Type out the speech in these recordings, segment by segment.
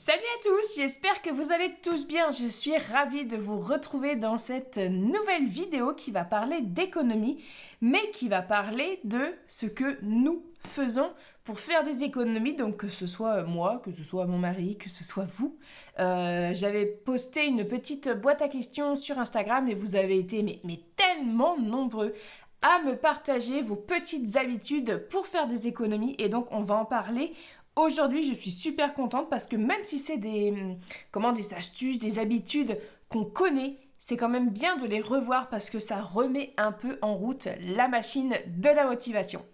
Salut à tous, j'espère que vous allez tous bien. Je suis ravie de vous retrouver dans cette nouvelle vidéo qui va parler d'économie, mais qui va parler de ce que nous faisons pour faire des économies, donc que ce soit moi, que ce soit mon mari, que ce soit vous. J'avais posté une petite boîte à questions sur Instagram et vous avez été mais tellement nombreux à me partager vos petites habitudes pour faire des économies, et donc on va en parler. Aujourd'hui, je suis super contente parce que même si c'est des astuces, des habitudes qu'on connaît, c'est quand même bien de les revoir parce que ça remet un peu en route la machine de la motivation.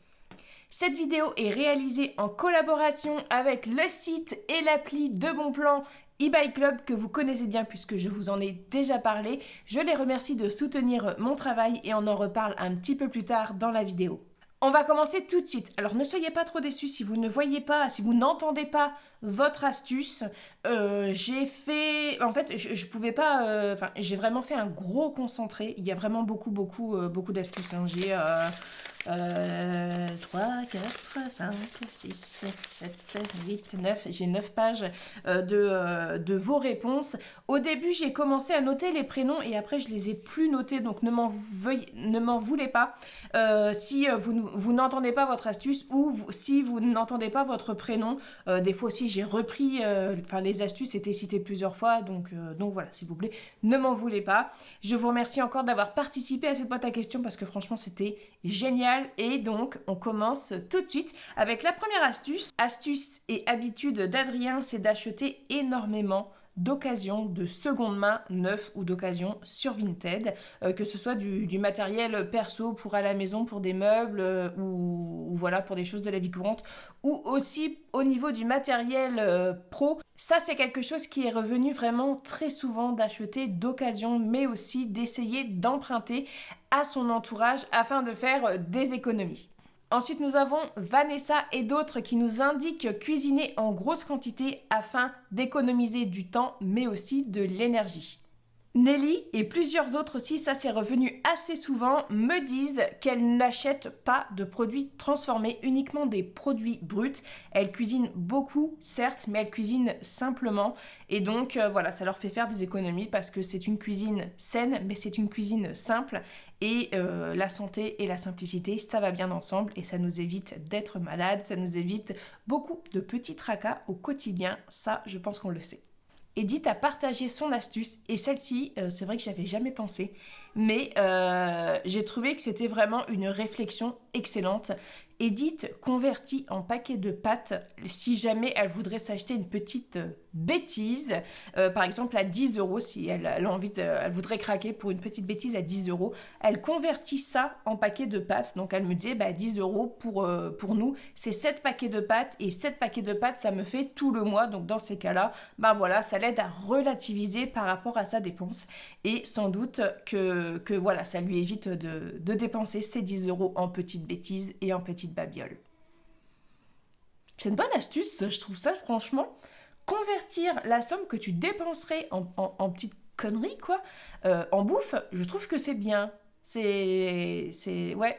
Cette vidéo est réalisée en collaboration avec le site et l'appli de Bon Plan eBay Club que vous connaissez bien puisque je vous en ai déjà parlé. Je les remercie de soutenir mon travail et on en reparle un petit peu plus tard dans la vidéo. On va commencer tout de suite. Alors ne soyez pas trop déçus si vous ne voyez pas, si vous n'entendez pas votre astuce. J'ai fait... En fait, je pouvais pas... j'ai vraiment fait un gros concentré. Il y a vraiment beaucoup d'astuces. J'ai 3, 4, 5, 6, 7, 8, 9. J'ai 9 pages de vos réponses. Au début, j'ai commencé à noter les prénoms et après, je les ai plus notés. Donc, ne m'en voulez pas. Si vous n'entendez pas votre astuce ou si vous n'entendez pas votre prénom. Des fois aussi, j'ai repris... les astuces étaient citées plusieurs fois. Donc voilà, s'il vous plaît, ne m'en voulez pas. Je vous remercie encore d'avoir participé à cette boîte à questions parce que franchement, c'était génial. Et donc, on commence tout de suite avec la première astuce. Astuce et habitude d'Adrien, c'est d'acheter énormément d'occasion, de seconde main, neuf ou d'occasion sur Vinted, que ce soit du matériel perso pour à la maison, pour des meubles ou voilà, pour des choses de la vie courante, ou aussi au niveau du matériel pro. Ça, c'est quelque chose qui est revenu vraiment très souvent, d'acheter d'occasion, mais aussi d'essayer d'emprunter à son entourage afin de faire des économies. Ensuite, nous avons Vanessa et d'autres qui nous indiquent cuisiner en grosse quantité afin d'économiser du temps, mais aussi de l'énergie. Nelly et plusieurs autres aussi, ça c'est revenu assez souvent, me disent qu'elles n'achètent pas de produits transformés, uniquement des produits bruts. Elles cuisinent beaucoup, certes, mais elles cuisinent simplement. Et donc voilà, ça leur fait faire des économies parce que c'est une cuisine saine, mais c'est une cuisine simple. Et la santé et la simplicité, ça va bien ensemble et ça nous évite d'être malades, ça nous évite beaucoup de petits tracas au quotidien. Ça, je pense qu'on le sait. Edith a partagé son astuce et celle-ci, c'est vrai que j'avais jamais pensé, mais j'ai trouvé que c'était vraiment une réflexion excellente. Edith convertit en paquet de pâtes si jamais elle voudrait s'acheter une petite bêtise, par exemple à 10 euros, si elle voudrait craquer pour une petite bêtise à 10 euros, elle convertit ça en paquet de pâtes. Donc elle me disait 10 euros pour nous, c'est 7 paquets de pâtes et 7 paquets de pâtes ça me fait tout le mois. Donc dans ces cas-là, voilà, ça l'aide à relativiser par rapport à sa dépense et sans doute que voilà, ça lui évite de dépenser ses 10 euros en petites bêtises et en petites babioles. C'est une bonne astuce, je trouve ça franchement. Convertir la somme que tu dépenserais en petites conneries, quoi, en bouffe, je trouve que c'est bien. Ouais.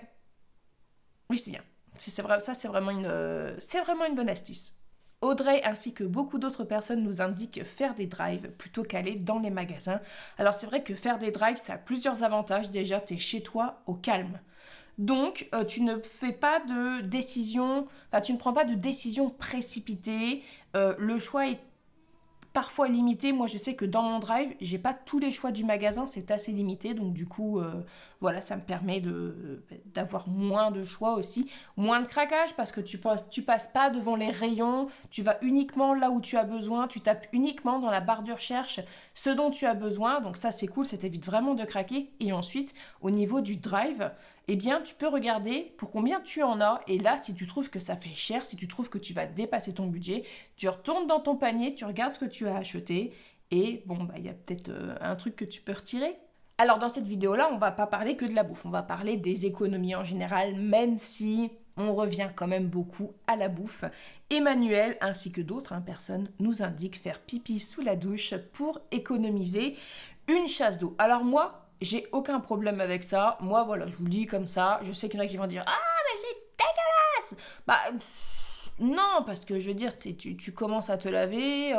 Oui, c'est bien. C'est vrai, ça, c'est vraiment une bonne astuce. Audrey ainsi que beaucoup d'autres personnes nous indiquent faire des drives plutôt qu'aller dans les magasins. Alors c'est vrai que faire des drives, ça a plusieurs avantages. Déjà, tu es chez toi au calme. Donc, tu ne fais pas de décision, tu ne prends pas de décision précipitée. Le choix est parfois limité. Moi, je sais que dans mon drive, j'ai pas tous les choix du magasin, c'est assez limité. Donc, du coup, voilà, ça me permet d'avoir moins de choix aussi. Moins de craquage parce que tu passes pas devant les rayons. Tu vas uniquement là où tu as besoin. Tu tapes uniquement dans la barre de recherche ce dont tu as besoin. Donc, ça, c'est cool. Ça t'évite vraiment de craquer. Et ensuite, au niveau du drive, eh bien, tu peux regarder pour combien tu en as. Et là, si tu trouves que ça fait cher, si tu trouves que tu vas dépasser ton budget, tu retournes dans ton panier, tu regardes ce que tu as acheté. Et bon, il y a peut-être un truc que tu peux retirer. Alors, dans cette vidéo-là, on va pas parler que de la bouffe. On va parler des économies en général, même si on revient quand même beaucoup à la bouffe. Emmanuel, ainsi que d'autres personnes, nous indiquent faire pipi sous la douche pour économiser une chasse d'eau. Alors moi, j'ai aucun problème avec ça. Moi, voilà, je vous le dis comme ça. Je sais qu'il y en a qui vont dire « Ah, mais c'est dégueulasse !» Non, parce que je veux dire, tu commences à te laver,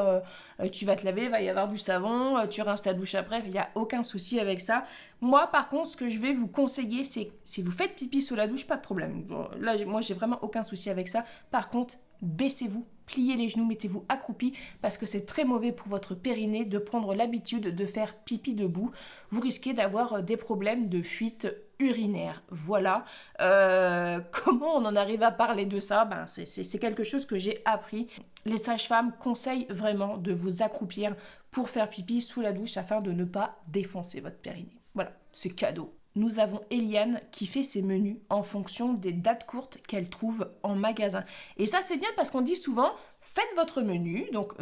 tu vas te laver, il va y avoir du savon, tu rinces ta douche après, il n'y a aucun souci avec ça. Moi, par contre, ce que je vais vous conseiller, c'est si vous faites pipi sous la douche, pas de problème. Bon, là, moi, j'ai vraiment aucun souci avec ça. Par contre, baissez-vous, pliez les genoux, mettez-vous accroupi, parce que c'est très mauvais pour votre périnée de prendre l'habitude de faire pipi debout. Vous risquez d'avoir des problèmes de fuite urinaire. Voilà. Comment on en arrive à parler de ça? Ben, c'est quelque chose que j'ai appris. Les sages-femmes conseillent vraiment de vous accroupir pour faire pipi sous la douche afin de ne pas défoncer votre périnée. Voilà, c'est cadeau. Nous avons Eliane qui fait ses menus en fonction des dates courtes qu'elle trouve en magasin. Et ça, c'est bien parce qu'on dit souvent, faites votre menu, donc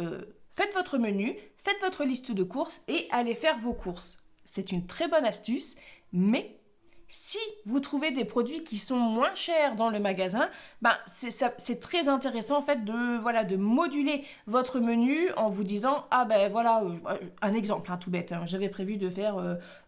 faites votre menu, faites votre liste de courses et allez faire vos courses. C'est une très bonne astuce, mais si vous trouvez des produits qui sont moins chers dans le magasin, ben c'est très intéressant en fait de moduler votre menu en vous disant ah ben voilà un exemple tout bête, hein, j'avais prévu de faire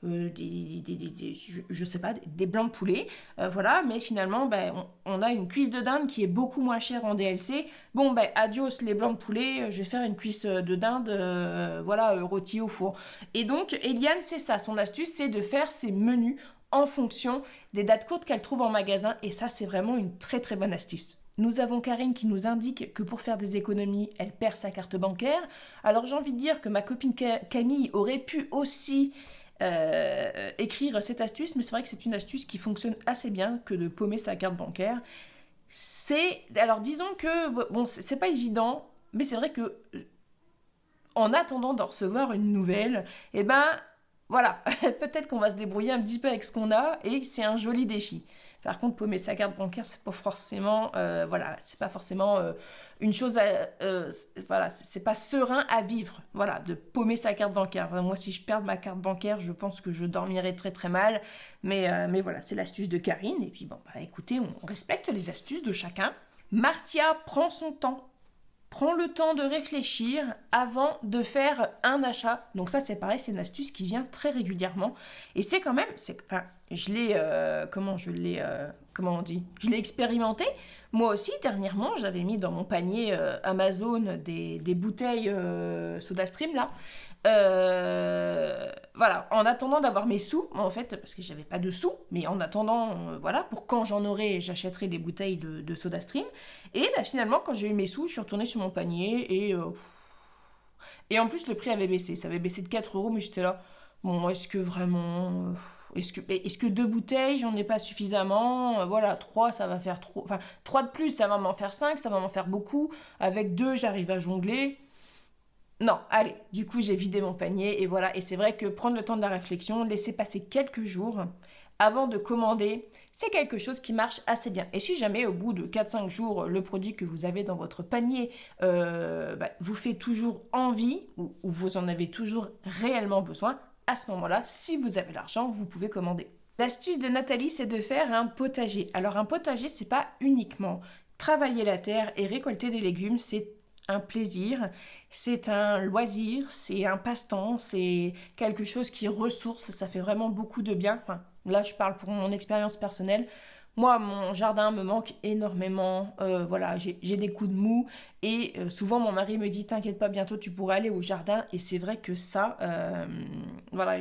je sais pas des blancs de poulet, voilà, mais finalement ben on a une cuisse de dinde qui est beaucoup moins chère en DLC. Bon ben adios les blancs de poulet, je vais faire une cuisse de dinde rôtie au four. Et donc Eliane, c'est ça, son astuce, c'est de faire ses menus en fonction des dates courtes qu'elle trouve en magasin, et ça c'est vraiment une très très bonne astuce. Nous avons Karine qui nous indique que pour faire des économies, elle perd sa carte bancaire. Alors j'ai envie de dire que ma copine Camille aurait pu aussi écrire cette astuce, mais c'est vrai que c'est une astuce qui fonctionne assez bien que de paumer sa carte bancaire. Alors disons que, bon, c'est pas évident, mais c'est vrai que en attendant de recevoir une nouvelle, eh ben voilà, peut-être qu'on va se débrouiller un petit peu avec ce qu'on a et c'est un joli défi. Par contre, paumer sa carte bancaire, c'est pas forcément, c'est pas forcément une chose, c'est pas serein à vivre, voilà, de paumer sa carte bancaire. Enfin, moi, si je perds ma carte bancaire, je pense que je dormirais très très mal. Mais voilà, c'est l'astuce de Karine. Et puis bon, bah écoutez, on respecte les astuces de chacun. Marcia prend son temps. Prends le temps de réfléchir avant de faire un achat. Donc ça, c'est pareil, c'est une astuce qui vient très régulièrement. Et c'est quand même, je l'ai expérimenté. Moi aussi, dernièrement, j'avais mis dans mon panier Amazon des bouteilles SodaStream, là. Voilà, en attendant d'avoir mes sous, en fait, parce que j'avais pas de sous, mais en attendant, pour quand j'en aurai, j'achèterai des bouteilles de SodaStream. Et bah, finalement, quand j'ai eu mes sous, je suis retournée sur mon panier et en plus, le prix avait baissé. Ça avait baissé de 4 euros, mais j'étais là. Bon, est-ce que vraiment. Est-ce que 2 bouteilles, j'en ai pas suffisamment? Voilà, 3, ça va faire trop. Enfin, 3 de plus, ça va m'en faire 5, ça va m'en faire beaucoup. Avec 2, j'arrive à jongler. Non, allez, du coup j'ai vidé mon panier et voilà. Et c'est vrai que prendre le temps de la réflexion, laisser passer quelques jours avant de commander, c'est quelque chose qui marche assez bien. Et si jamais au bout de 4-5 jours, le produit que vous avez dans votre panier vous fait toujours envie ou vous en avez toujours réellement besoin, à ce moment-là, si vous avez l'argent, vous pouvez commander. L'astuce de Nathalie, c'est de faire un potager. Alors un potager, c'est pas uniquement travailler la terre et récolter des légumes, c'est un plaisir, c'est un loisir, c'est un passe-temps, c'est quelque chose qui ressource, ça fait vraiment beaucoup de bien. Enfin, là, je parle pour mon expérience personnelle. Moi, mon jardin me manque énormément. J'ai des coups de mou et souvent mon mari me dit t'inquiète pas, bientôt tu pourras aller au jardin. Et c'est vrai que ça,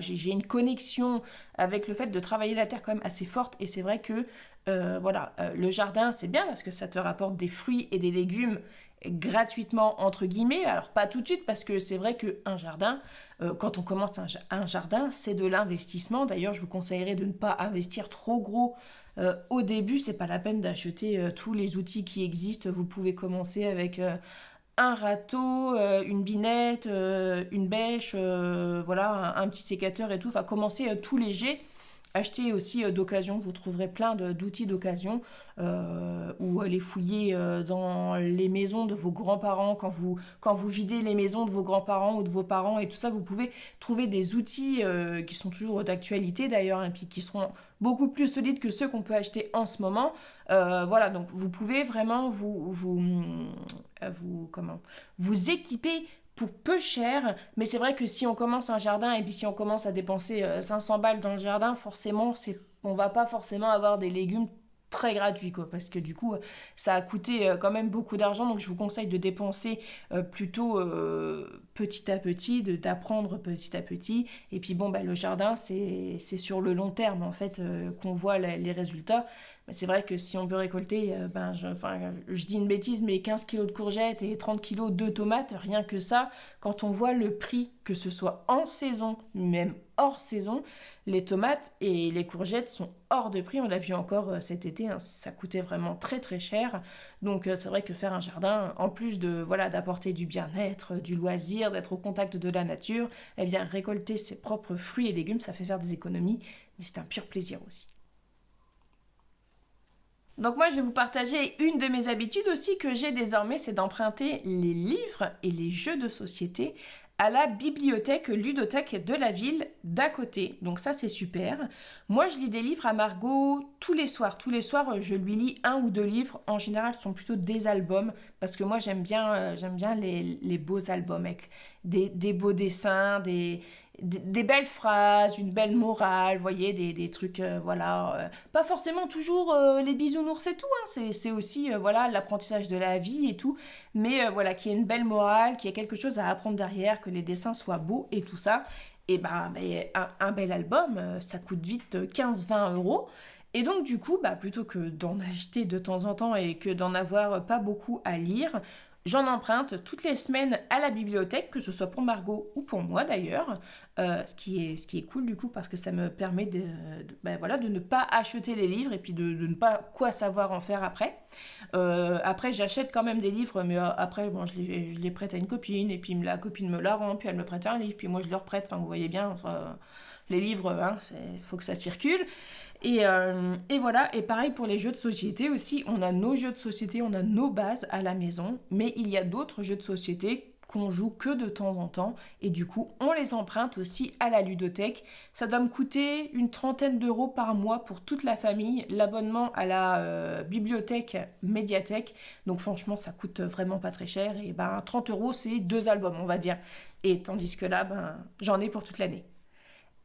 j'ai une connexion avec le fait de travailler la terre quand même assez forte. Et c'est vrai que le jardin c'est bien parce que ça te rapporte des fruits et des légumes gratuitement entre guillemets, alors pas tout de suite parce que c'est vrai qu'un jardin, quand on commence un jardin, c'est de l'investissement. D'ailleurs, je vous conseillerais de ne pas investir trop gros au début. C'est pas la peine d'acheter tous les outils qui existent. Vous pouvez commencer avec un râteau, une binette, une bêche, un petit sécateur et tout. Enfin, commencer tout léger. Achetez aussi d'occasion, vous trouverez plein d'outils d'occasion ou aller fouiller dans les maisons de vos grands-parents. Quand vous videz les maisons de vos grands-parents ou de vos parents et tout ça, vous pouvez trouver des outils qui sont toujours d'actualité d'ailleurs, et puis qui seront beaucoup plus solides que ceux qu'on peut acheter en ce moment. Donc vous pouvez vraiment vous équiper pour peu cher, mais c'est vrai que si on commence un jardin et puis si on commence à dépenser 500 balles dans le jardin, forcément, on va pas forcément avoir des légumes très gratuit, quoi, parce que du coup ça a coûté quand même beaucoup d'argent, donc je vous conseille de dépenser plutôt petit à petit, d'apprendre petit à petit. Et puis bon, bah, le jardin c'est sur le long terme en fait qu'on voit les résultats. Mais c'est vrai que si on peut récolter, je dis une bêtise, mais 15 kilos de courgettes et 30 kilos de tomates, rien que ça, quand on voit le prix, que ce soit en saison, même hors saison, les tomates et les courgettes sont hors de prix. On l'a vu encore cet été, hein, ça coûtait vraiment très très cher. Donc c'est vrai que faire un jardin, en plus de voilà d'apporter du bien-être, du loisir, d'être au contact de la nature, eh bien récolter ses propres fruits et légumes, ça fait faire des économies, mais c'est un pur plaisir aussi. Donc moi je vais vous partager une de mes habitudes aussi que j'ai désormais, c'est d'emprunter les livres et les jeux de société à la bibliothèque ludothèque de la ville d'à côté. Donc ça c'est super. Moi je lis des livres à Margot tous les soirs. Tous les soirs je lui lis un ou deux livres. En général ce sont plutôt des albums parce que moi j'aime bien les beaux albums avec des beaux dessins, des belles phrases, une belle morale, vous voyez, des trucs, pas forcément toujours les bisounours et tout, hein, c'est aussi, voilà, l'apprentissage de la vie et tout, mais voilà, qu'il y ait une belle morale, qu'il y ait quelque chose à apprendre derrière, que les dessins soient beaux et tout ça, et un bel album, ça coûte vite 15-20 euros. Et donc du coup, plutôt que d'en acheter de temps en temps et que d'en avoir pas beaucoup à lire, j'en emprunte toutes les semaines à la bibliothèque, que ce soit pour Margot ou pour moi d'ailleurs, ce qui est cool du coup parce que ça me permet de ne pas acheter les livres et puis de ne pas quoi savoir en faire après. Après j'achète quand même des livres, mais après bon, je les prête à une copine et puis la copine me la rend, puis elle me prête un livre, puis moi je leur prête, enfin vous voyez bien, enfin, les livres, hein, faut que ça circule. Et voilà, et pareil pour les jeux de société aussi, on a nos jeux de société, on a nos bases à la maison, mais il y a d'autres jeux de société qu'on joue que de temps en temps, et du coup on les emprunte aussi à la ludothèque. Ça doit me coûter une trentaine d'euros par mois pour toute la famille, l'abonnement à la bibliothèque médiathèque, donc franchement ça coûte vraiment pas très cher, et 30 euros c'est deux albums on va dire, et tandis que là j'en ai pour toute l'année.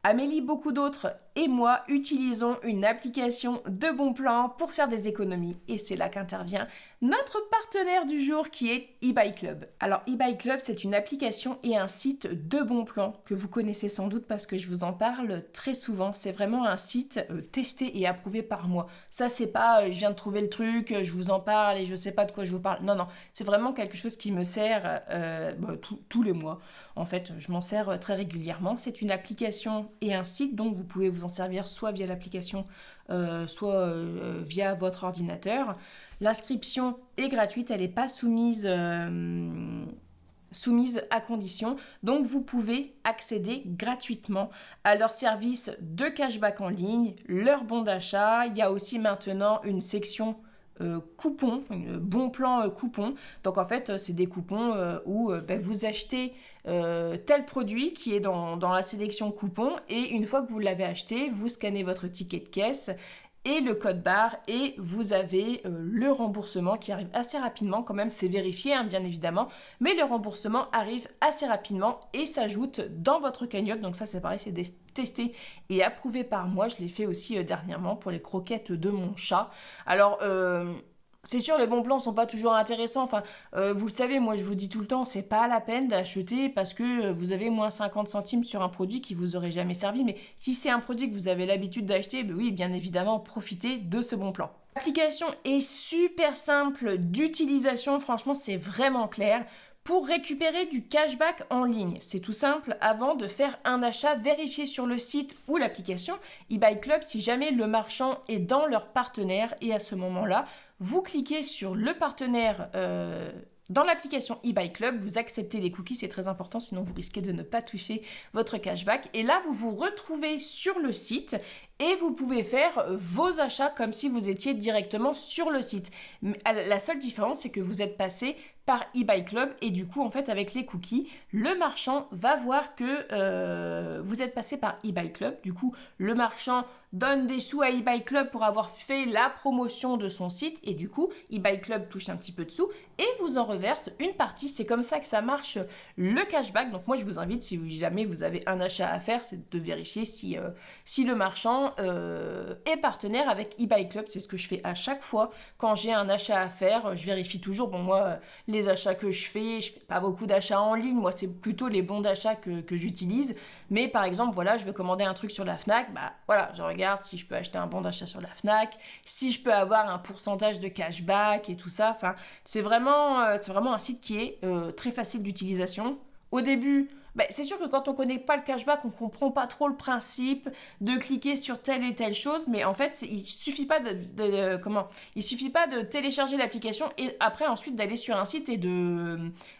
Amélie, beaucoup d'autres et moi utilisons une application de bon plan pour faire des économies. Et c'est là qu'intervient notre partenaire du jour qui est eBay Club. Alors eBay Club, c'est une application et un site de bon plan que vous connaissez sans doute parce que je vous en parle très souvent. C'est vraiment un site testé et approuvé par moi. Ça, c'est pas je viens de trouver le truc, je vous en parle et je sais pas de quoi je vous parle. Non, non, c'est vraiment quelque chose qui me sert tous les mois. En fait, je m'en sers très régulièrement. C'est une application et un site, donc vous pouvez vous en servir soit via l'application, soit via votre ordinateur. L'inscription est gratuite, elle n'est pas soumise à condition, donc vous pouvez accéder gratuitement à leur service de cashback en ligne, leur bon d'achat. Il y a aussi maintenant une section coupons, bon plan coupons. Donc en fait, c'est des coupons où vous achetez tel produit qui est dans la sélection coupons et une fois que vous l'avez acheté, vous scannez votre ticket de caisse et le code barre et vous avez le remboursement qui arrive assez rapidement, quand même c'est vérifié hein, bien évidemment, mais le remboursement arrive assez rapidement et s'ajoute dans votre cagnotte. Donc ça c'est pareil, c'est testé et approuvé par moi. Je l'ai fait aussi dernièrement pour les croquettes de mon chat. Alors c'est sûr, les bons plans sont pas toujours intéressants. Enfin, vous le savez, moi je vous dis tout le temps, c'est pas la peine d'acheter parce que vous avez moins 50 centimes sur un produit qui vous aurait jamais servi. Mais si c'est un produit que vous avez l'habitude d'acheter, oui, bien évidemment, profitez de ce bon plan. L'application est super simple d'utilisation, franchement, c'est vraiment clair. Pour récupérer du cashback en ligne, c'est tout simple, avant de faire un achat, vérifiez sur le site ou l'application eBay Club si jamais le marchand est dans leur partenaire et à ce moment-là, vous cliquez sur le partenaire dans l'application eBay Club, vous acceptez les cookies, c'est très important, sinon vous risquez de ne pas toucher votre cashback. Et là, vous vous retrouvez sur le site et vous pouvez faire vos achats comme si vous étiez directement sur le site. La seule différence, c'est que vous êtes passé par eBay Club et du coup, en fait, avec les cookies, le marchand va voir que vous êtes passé par eBay Club. Du coup, le marchand donne des sous à eBay Club pour avoir fait la promotion de son site et du coup, eBay Club touche un petit peu de sous et vous en reverse une partie. C'est comme ça que ça marche le cashback. Donc moi, je vous invite, si jamais vous avez un achat à faire, c'est de vérifier si le marchand maintenant est partenaire avec eBay Club. C'est ce que je fais à chaque fois quand j'ai un achat à faire. Je vérifie toujours. Bon, moi, les achats que je fais pas beaucoup d'achats en ligne. Moi, c'est plutôt les bons d'achat que j'utilise. Mais par exemple, voilà, je veux commander un truc sur la Fnac. Bah voilà, je regarde si je peux acheter un bon d'achat sur la Fnac, si je peux avoir un pourcentage de cashback et tout ça. Enfin, c'est vraiment un site qui est très facile d'utilisation. Au début, c'est sûr que quand on connaît pas le cashback, on comprend pas trop le principe de cliquer sur telle et telle chose, mais en fait, il suffit pas il suffit pas de télécharger l'application et après ensuite d'aller sur un site et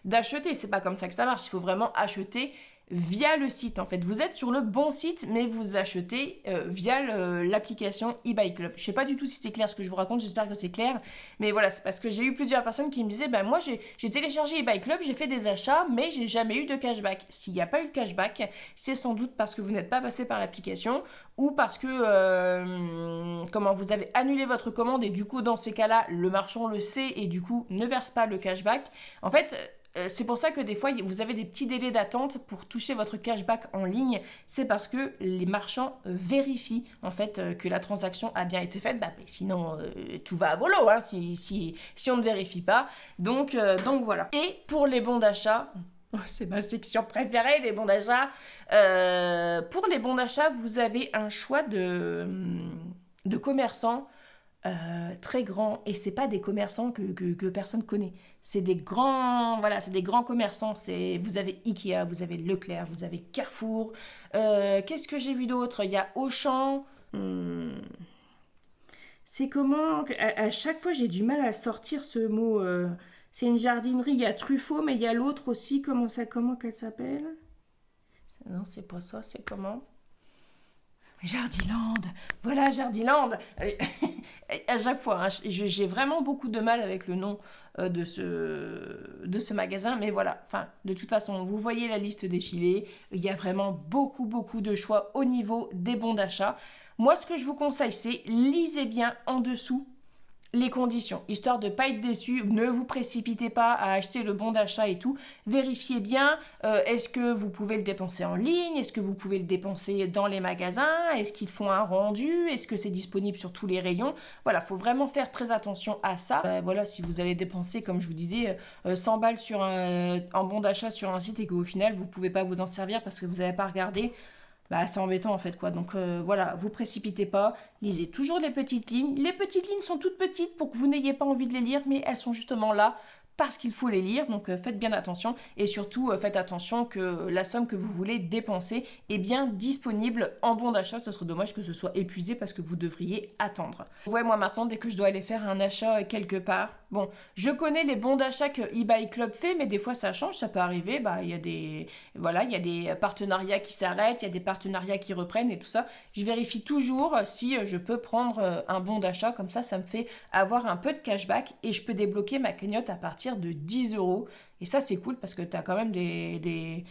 d'acheter. C'est pas comme ça que ça marche. Il faut vraiment acheter via le site en fait. Vous êtes sur le bon site, mais vous achetez via l'application eBay Club. Je sais pas du tout si c'est clair ce que je vous raconte, j'espère que c'est clair. Mais voilà, c'est parce que j'ai eu plusieurs personnes qui me disaient, moi j'ai téléchargé eBay Club, j'ai fait des achats, mais j'ai jamais eu de cashback. S'il n'y a pas eu de cashback, c'est sans doute parce que vous n'êtes pas passé par l'application ou parce que vous avez annulé votre commande et du coup dans ces cas-là, le marchand le sait et du coup ne verse pas le cashback. En fait, c'est pour ça que des fois, vous avez des petits délais d'attente pour toucher votre cashback en ligne. C'est parce que les marchands vérifient en fait que la transaction a bien été faite. Sinon, tout va à volo si on ne vérifie pas. Donc voilà. Et pour les bons d'achat, c'est ma section préférée, les bons d'achat. Pour les bons d'achat, vous avez un choix de commerçants très grands, et c'est pas des commerçants que personne connaît. C'est des grands commerçants. Vous avez Ikea, vous avez Leclerc, vous avez Carrefour. Qu'est-ce que j'ai vu d'autre? Il y a Auchan. C'est comment à chaque fois j'ai du mal à sortir ce mot. C'est une jardinerie. Il y a Truffaut, mais il y a l'autre aussi. Comment qu'elle s'appelle? Non, c'est pas ça. C'est comment? Jardiland, voilà Jardiland. À chaque fois, j'ai vraiment beaucoup de mal avec le nom de ce magasin, mais voilà. Enfin, de toute façon, vous voyez la liste défiler. Il y a vraiment beaucoup de choix au niveau des bons d'achat. Moi, ce que je vous conseille, c'est lisez bien en dessous les conditions, histoire de ne pas être déçu. Ne vous précipitez pas à acheter le bon d'achat et tout. Vérifiez bien, est-ce que vous pouvez le dépenser en ligne? Est-ce que vous pouvez le dépenser dans les magasins? Est-ce qu'ils font un rendu? Est-ce que c'est disponible sur tous les rayons? Voilà, il faut vraiment faire très attention à ça. Voilà, si vous allez dépenser, comme je vous disais, 100 balles sur un bon d'achat sur un site et qu'au final, vous ne pouvez pas vous en servir parce que vous n'avez pas regardé, c'est embêtant en fait quoi. Donc voilà, vous précipitez pas, lisez toujours les petites lignes. Les petites lignes sont toutes petites pour que vous n'ayez pas envie de les lire, mais elles sont justement là parce qu'il faut les lire. Donc faites bien attention et surtout faites attention que la somme que vous voulez dépenser est bien disponible en bon d'achat. Ce serait dommage que ce soit épuisé parce que vous devriez attendre. Ouais, moi maintenant, dès que je dois aller faire un achat quelque part, bon, je connais les bons d'achat que eBay Club fait, mais des fois ça change, ça peut arriver. Il y a des partenariats qui s'arrêtent, il y a des partenariats qui reprennent et tout ça. Je vérifie toujours si je peux prendre un bon d'achat, comme ça me fait avoir un peu de cashback et je peux débloquer ma cagnotte à partir de 10 euros. Et ça, c'est cool parce que tu as quand même des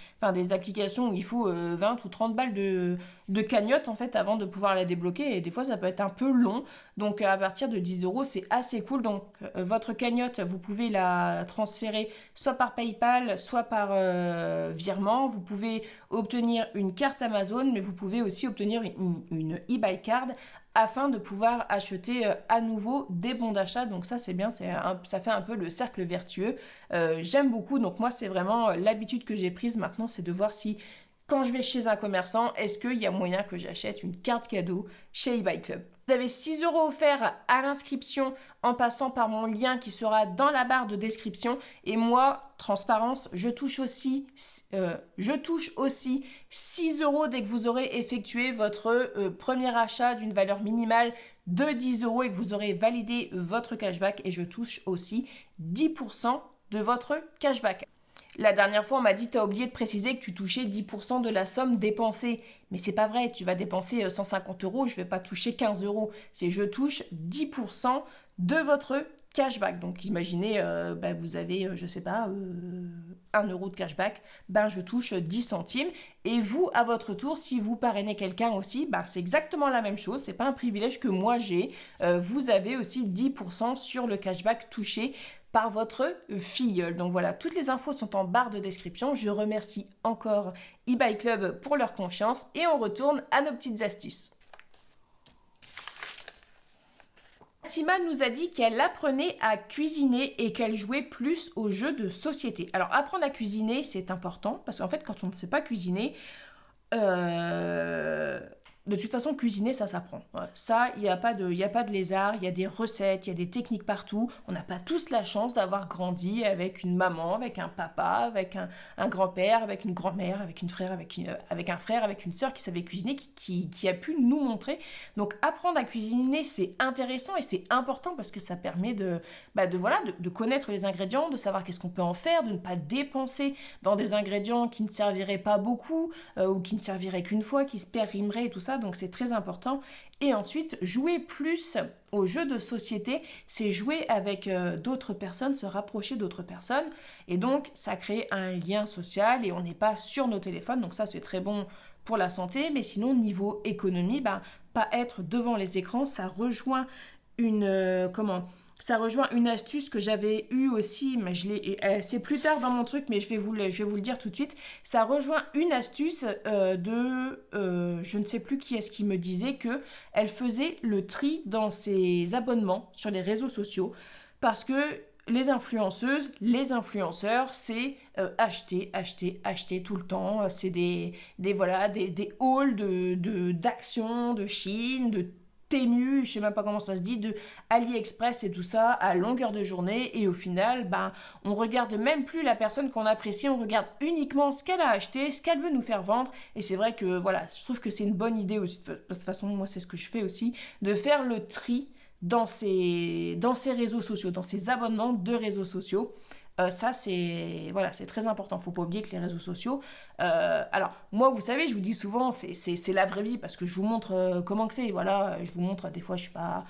applications où il faut 20 ou 30 balles de cagnotte en fait avant de pouvoir la débloquer. Et des fois, ça peut être un peu long. Donc, à partir de 10 euros, c'est assez cool. Donc, votre cagnotte, vous pouvez la transférer soit par PayPal, soit par virement. Vous pouvez obtenir une carte Amazon, mais vous pouvez aussi obtenir une eBay Card afin de pouvoir acheter à nouveau des bons d'achat. Donc ça c'est bien, ça fait un peu le cercle vertueux. J'aime beaucoup, donc moi c'est vraiment l'habitude que j'ai prise maintenant, c'est de voir si quand je vais chez un commerçant, est-ce qu'il y a moyen que j'achète une carte cadeau chez eBay Club. Vous avez 6 euros offerts à l'inscription en passant par mon lien qui sera dans la barre de description. Et moi, transparence, je touche aussi 6 euros dès que vous aurez effectué votre premier achat d'une valeur minimale de 10 euros et que vous aurez validé votre cashback. Et je touche aussi 10% de votre cashback. La dernière fois, on m'a dit, t'as oublié de préciser que tu touchais 10% de la somme dépensée. Mais c'est pas vrai, tu vas dépenser 150 euros, je vais pas toucher 15 euros. C'est je touche 10% de votre cashback. Donc imaginez, vous avez, 1 euro de cashback, je touche 10 centimes. Et vous, à votre tour, si vous parrainez quelqu'un aussi, c'est exactement la même chose. C'est pas un privilège que moi j'ai. Vous avez aussi 10% sur le cashback touché par votre filleule. Donc voilà, toutes les infos sont en barre de description. Je remercie encore eBay Club pour leur confiance et on retourne à nos petites astuces. Sima nous a dit qu'elle apprenait à cuisiner et qu'elle jouait plus aux jeux de société. Alors apprendre à cuisiner, c'est important parce qu'en fait quand on ne sait pas cuisiner, de toute façon, cuisiner, ça s'apprend. Ouais. Ça, il n'y a pas de lézard, il y a des recettes, il y a des techniques partout. On n'a pas tous la chance d'avoir grandi avec une maman, avec un papa, avec un grand-père, avec une grand-mère, avec un frère, avec une sœur qui savait cuisiner, qui a pu nous montrer. Donc, apprendre à cuisiner, c'est intéressant et c'est important parce que ça permet de connaître les ingrédients, de savoir qu'est-ce qu'on peut en faire, de ne pas dépenser dans des ingrédients qui ne serviraient pas beaucoup ou qui ne serviraient qu'une fois, qui se périmeraient et tout ça. Donc c'est très important. Et ensuite, jouer plus aux jeux de société, c'est jouer avec d'autres personnes, se rapprocher d'autres personnes. Et donc, ça crée un lien social et on n'est pas sur nos téléphones. Donc ça, c'est très bon pour la santé. Mais sinon, niveau économie, pas être devant les écrans, ça rejoint ça rejoint une astuce que j'avais eue aussi, mais c'est plus tard dans mon truc, mais je vais vous le dire tout de suite. Ça rejoint une astuce je ne sais plus qui est-ce qui me disait que elle faisait le tri dans ses abonnements sur les réseaux sociaux parce que les influenceuses, les influenceurs, c'est acheter tout le temps. C'est des hauls d'actions de Chine, de Temu, je sais même pas comment ça se dit, de AliExpress et tout ça à longueur de journée et au final, on regarde même plus la personne qu'on apprécie, on regarde uniquement ce qu'elle a acheté, ce qu'elle veut nous faire vendre et c'est vrai que voilà, je trouve que c'est une bonne idée aussi, de toute façon moi c'est ce que je fais aussi, de faire le tri dans ces réseaux sociaux, dans ces abonnements de réseaux sociaux. Ça, c'est très important. Faut pas oublier que les réseaux sociaux... alors, moi, vous savez, je vous dis souvent, c'est la vraie vie parce que je vous montre comment que c'est. Voilà, je vous montre, des fois, je suis pas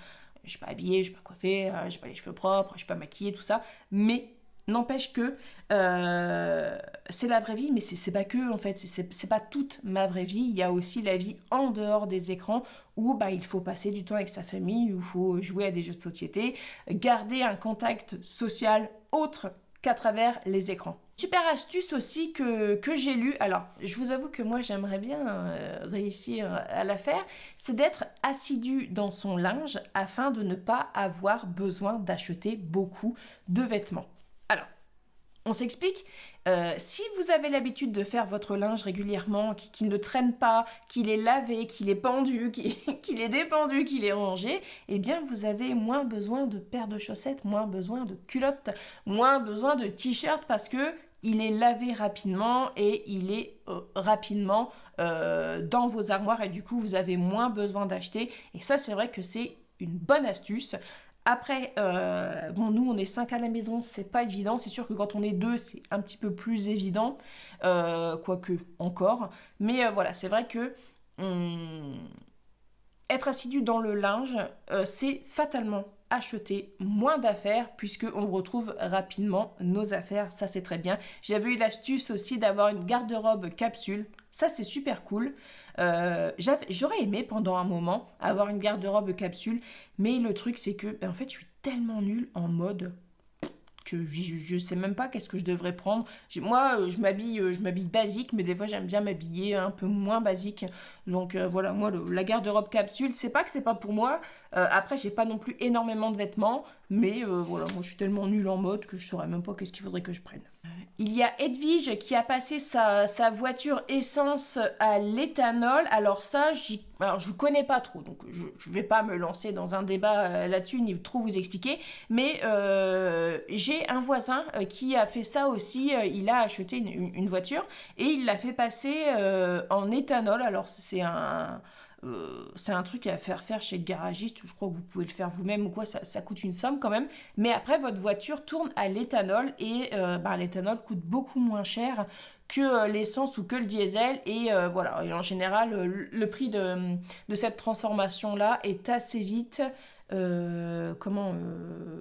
habillée, je suis pas coiffée, j'ai pas les cheveux propres, je suis pas maquillée, tout ça. Mais n'empêche que c'est la vraie vie, mais c'est pas que, en fait. C'est pas toute ma vraie vie. Il y a aussi la vie en dehors des écrans où il faut passer du temps avec sa famille, où il faut jouer à des jeux de société, garder un contact social autre qu'à travers les écrans. Super astuce aussi que j'ai lue, alors je vous avoue que moi j'aimerais bien réussir à la faire, c'est d'être assidu dans son linge afin de ne pas avoir besoin d'acheter beaucoup de vêtements. Alors, on s'explique. Si vous avez l'habitude de faire votre linge régulièrement, qu'il ne traîne pas, qu'il est lavé, qu'il est pendu, qu'il est dépendu, qu'il est rangé, eh bien vous avez moins besoin de paires de chaussettes, moins besoin de culottes, moins besoin de t-shirts parce que il est lavé rapidement et il est rapidement dans vos armoires et du coup vous avez moins besoin d'acheter. Et ça c'est vrai que c'est une bonne astuce. Après, nous on est 5 à la maison, c'est pas évident. C'est sûr que quand on est 2, c'est un petit peu plus évident, quoique encore. Mais voilà, c'est vrai que être assidu dans le linge, c'est fatalement acheter moins d'affaires puisqu'on retrouve rapidement nos affaires. Ça, c'est très bien. J'avais eu l'astuce aussi d'avoir une garde-robe capsule. Ça, c'est super cool. J'aurais aimé pendant un moment avoir une garde-robe capsule, mais le truc c'est que en fait je suis tellement nulle en mode que je sais même pas qu'est-ce que je devrais prendre. Moi je m'habille basique, mais des fois j'aime bien m'habiller un peu moins basique. Donc voilà, moi la garde-robe capsule, c'est pas que c'est pas pour moi. Après j'ai pas non plus énormément de vêtements, mais voilà, moi je suis tellement nulle en mode que je saurais même pas qu'est-ce qu'il faudrait que je prenne. Il y a Edwige qui a passé sa voiture essence à l'éthanol. Alors ça, je ne connais pas trop, donc je ne vais pas me lancer dans un débat là-dessus, ni trop vous expliquer. Mais j'ai un voisin qui a fait ça aussi. Il a acheté une voiture et il l'a fait passer en éthanol. Alors c'est un truc à faire chez le garagiste, je crois que vous pouvez le faire vous-même ou quoi, ça coûte une somme quand même, mais après votre voiture tourne à l'éthanol et l'éthanol coûte beaucoup moins cher que l'essence ou que le diesel et voilà, et en général le prix de cette transformation là est assez vite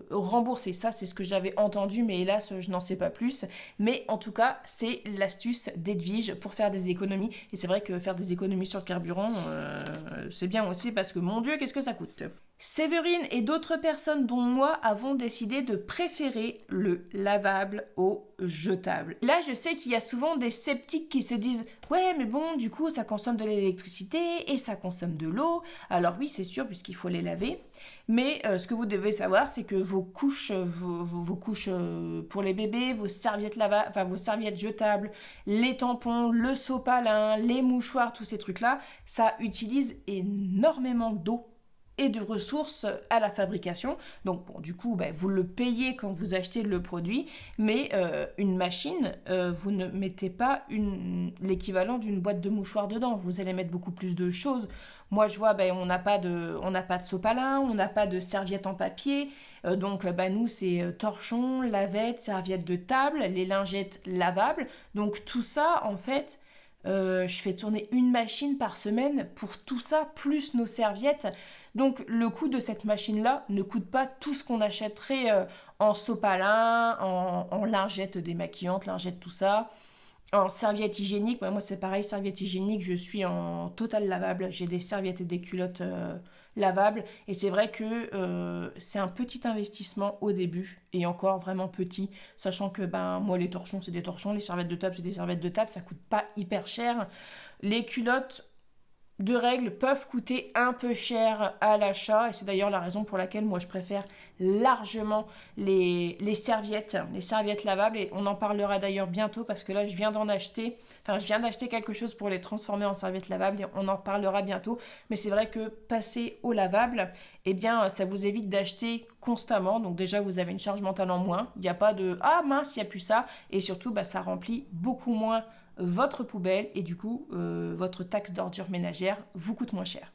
rembourser. Ça c'est ce que j'avais entendu, mais hélas je n'en sais pas plus, mais en tout cas c'est l'astuce d'Edwige pour faire des économies. Et c'est vrai que faire des économies sur le carburant c'est bien aussi parce que mon Dieu qu'est-ce que ça coûte. Séverine et d'autres personnes dont moi avons décidé de préférer le lavable au jetable. Là, je sais qu'il y a souvent des sceptiques qui se disent « Ouais, mais bon, du coup, ça consomme de l'électricité et ça consomme de l'eau. » Alors oui, c'est sûr, puisqu'il faut les laver. Mais ce que vous devez savoir, c'est que vos couches, vos couches pour les bébés, vos serviettes vos serviettes jetables, les tampons, le sopalin, les mouchoirs, tous ces trucs-là, ça utilise énormément d'eau et de ressources à la fabrication. Donc bon, du coup, vous le payez quand vous achetez le produit, mais une machine, vous ne mettez pas l'équivalent d'une boîte de mouchoirs dedans. Vous allez mettre beaucoup plus de choses. Moi, je vois, on n'a pas de sopalin, on n'a pas de serviettes en papier. Donc, nous, c'est torchon, lavette, serviettes de table, les lingettes lavables. Donc, tout ça, en fait, je fais tourner une machine par semaine pour tout ça, plus nos serviettes. Donc le coût de cette machine-là ne coûte pas tout ce qu'on achèterait en sopalin, en lingettes démaquillantes, lingettes tout ça, en serviettes hygiéniques. Moi c'est pareil, serviettes hygiéniques, je suis en total lavable. J'ai des serviettes et des culottes lavables. Et c'est vrai que c'est un petit investissement au début, et encore vraiment petit, sachant que moi les torchons c'est des torchons, les serviettes de table c'est des serviettes de table, ça coûte pas hyper cher. Les culottes de règles peuvent coûter un peu cher à l'achat, et c'est d'ailleurs la raison pour laquelle moi je préfère largement les serviettes lavables, et on en parlera d'ailleurs bientôt parce que là je viens d'acheter quelque chose pour les transformer en serviettes lavables, et on en parlera bientôt. Mais c'est vrai que passer au lavable, ça vous évite d'acheter constamment. Donc déjà vous avez une charge mentale en moins, il n'y a pas de ah mince il n'y a plus ça, et surtout ça remplit beaucoup moins votre poubelle, et du coup votre taxe d'ordure ménagère vous coûte moins cher.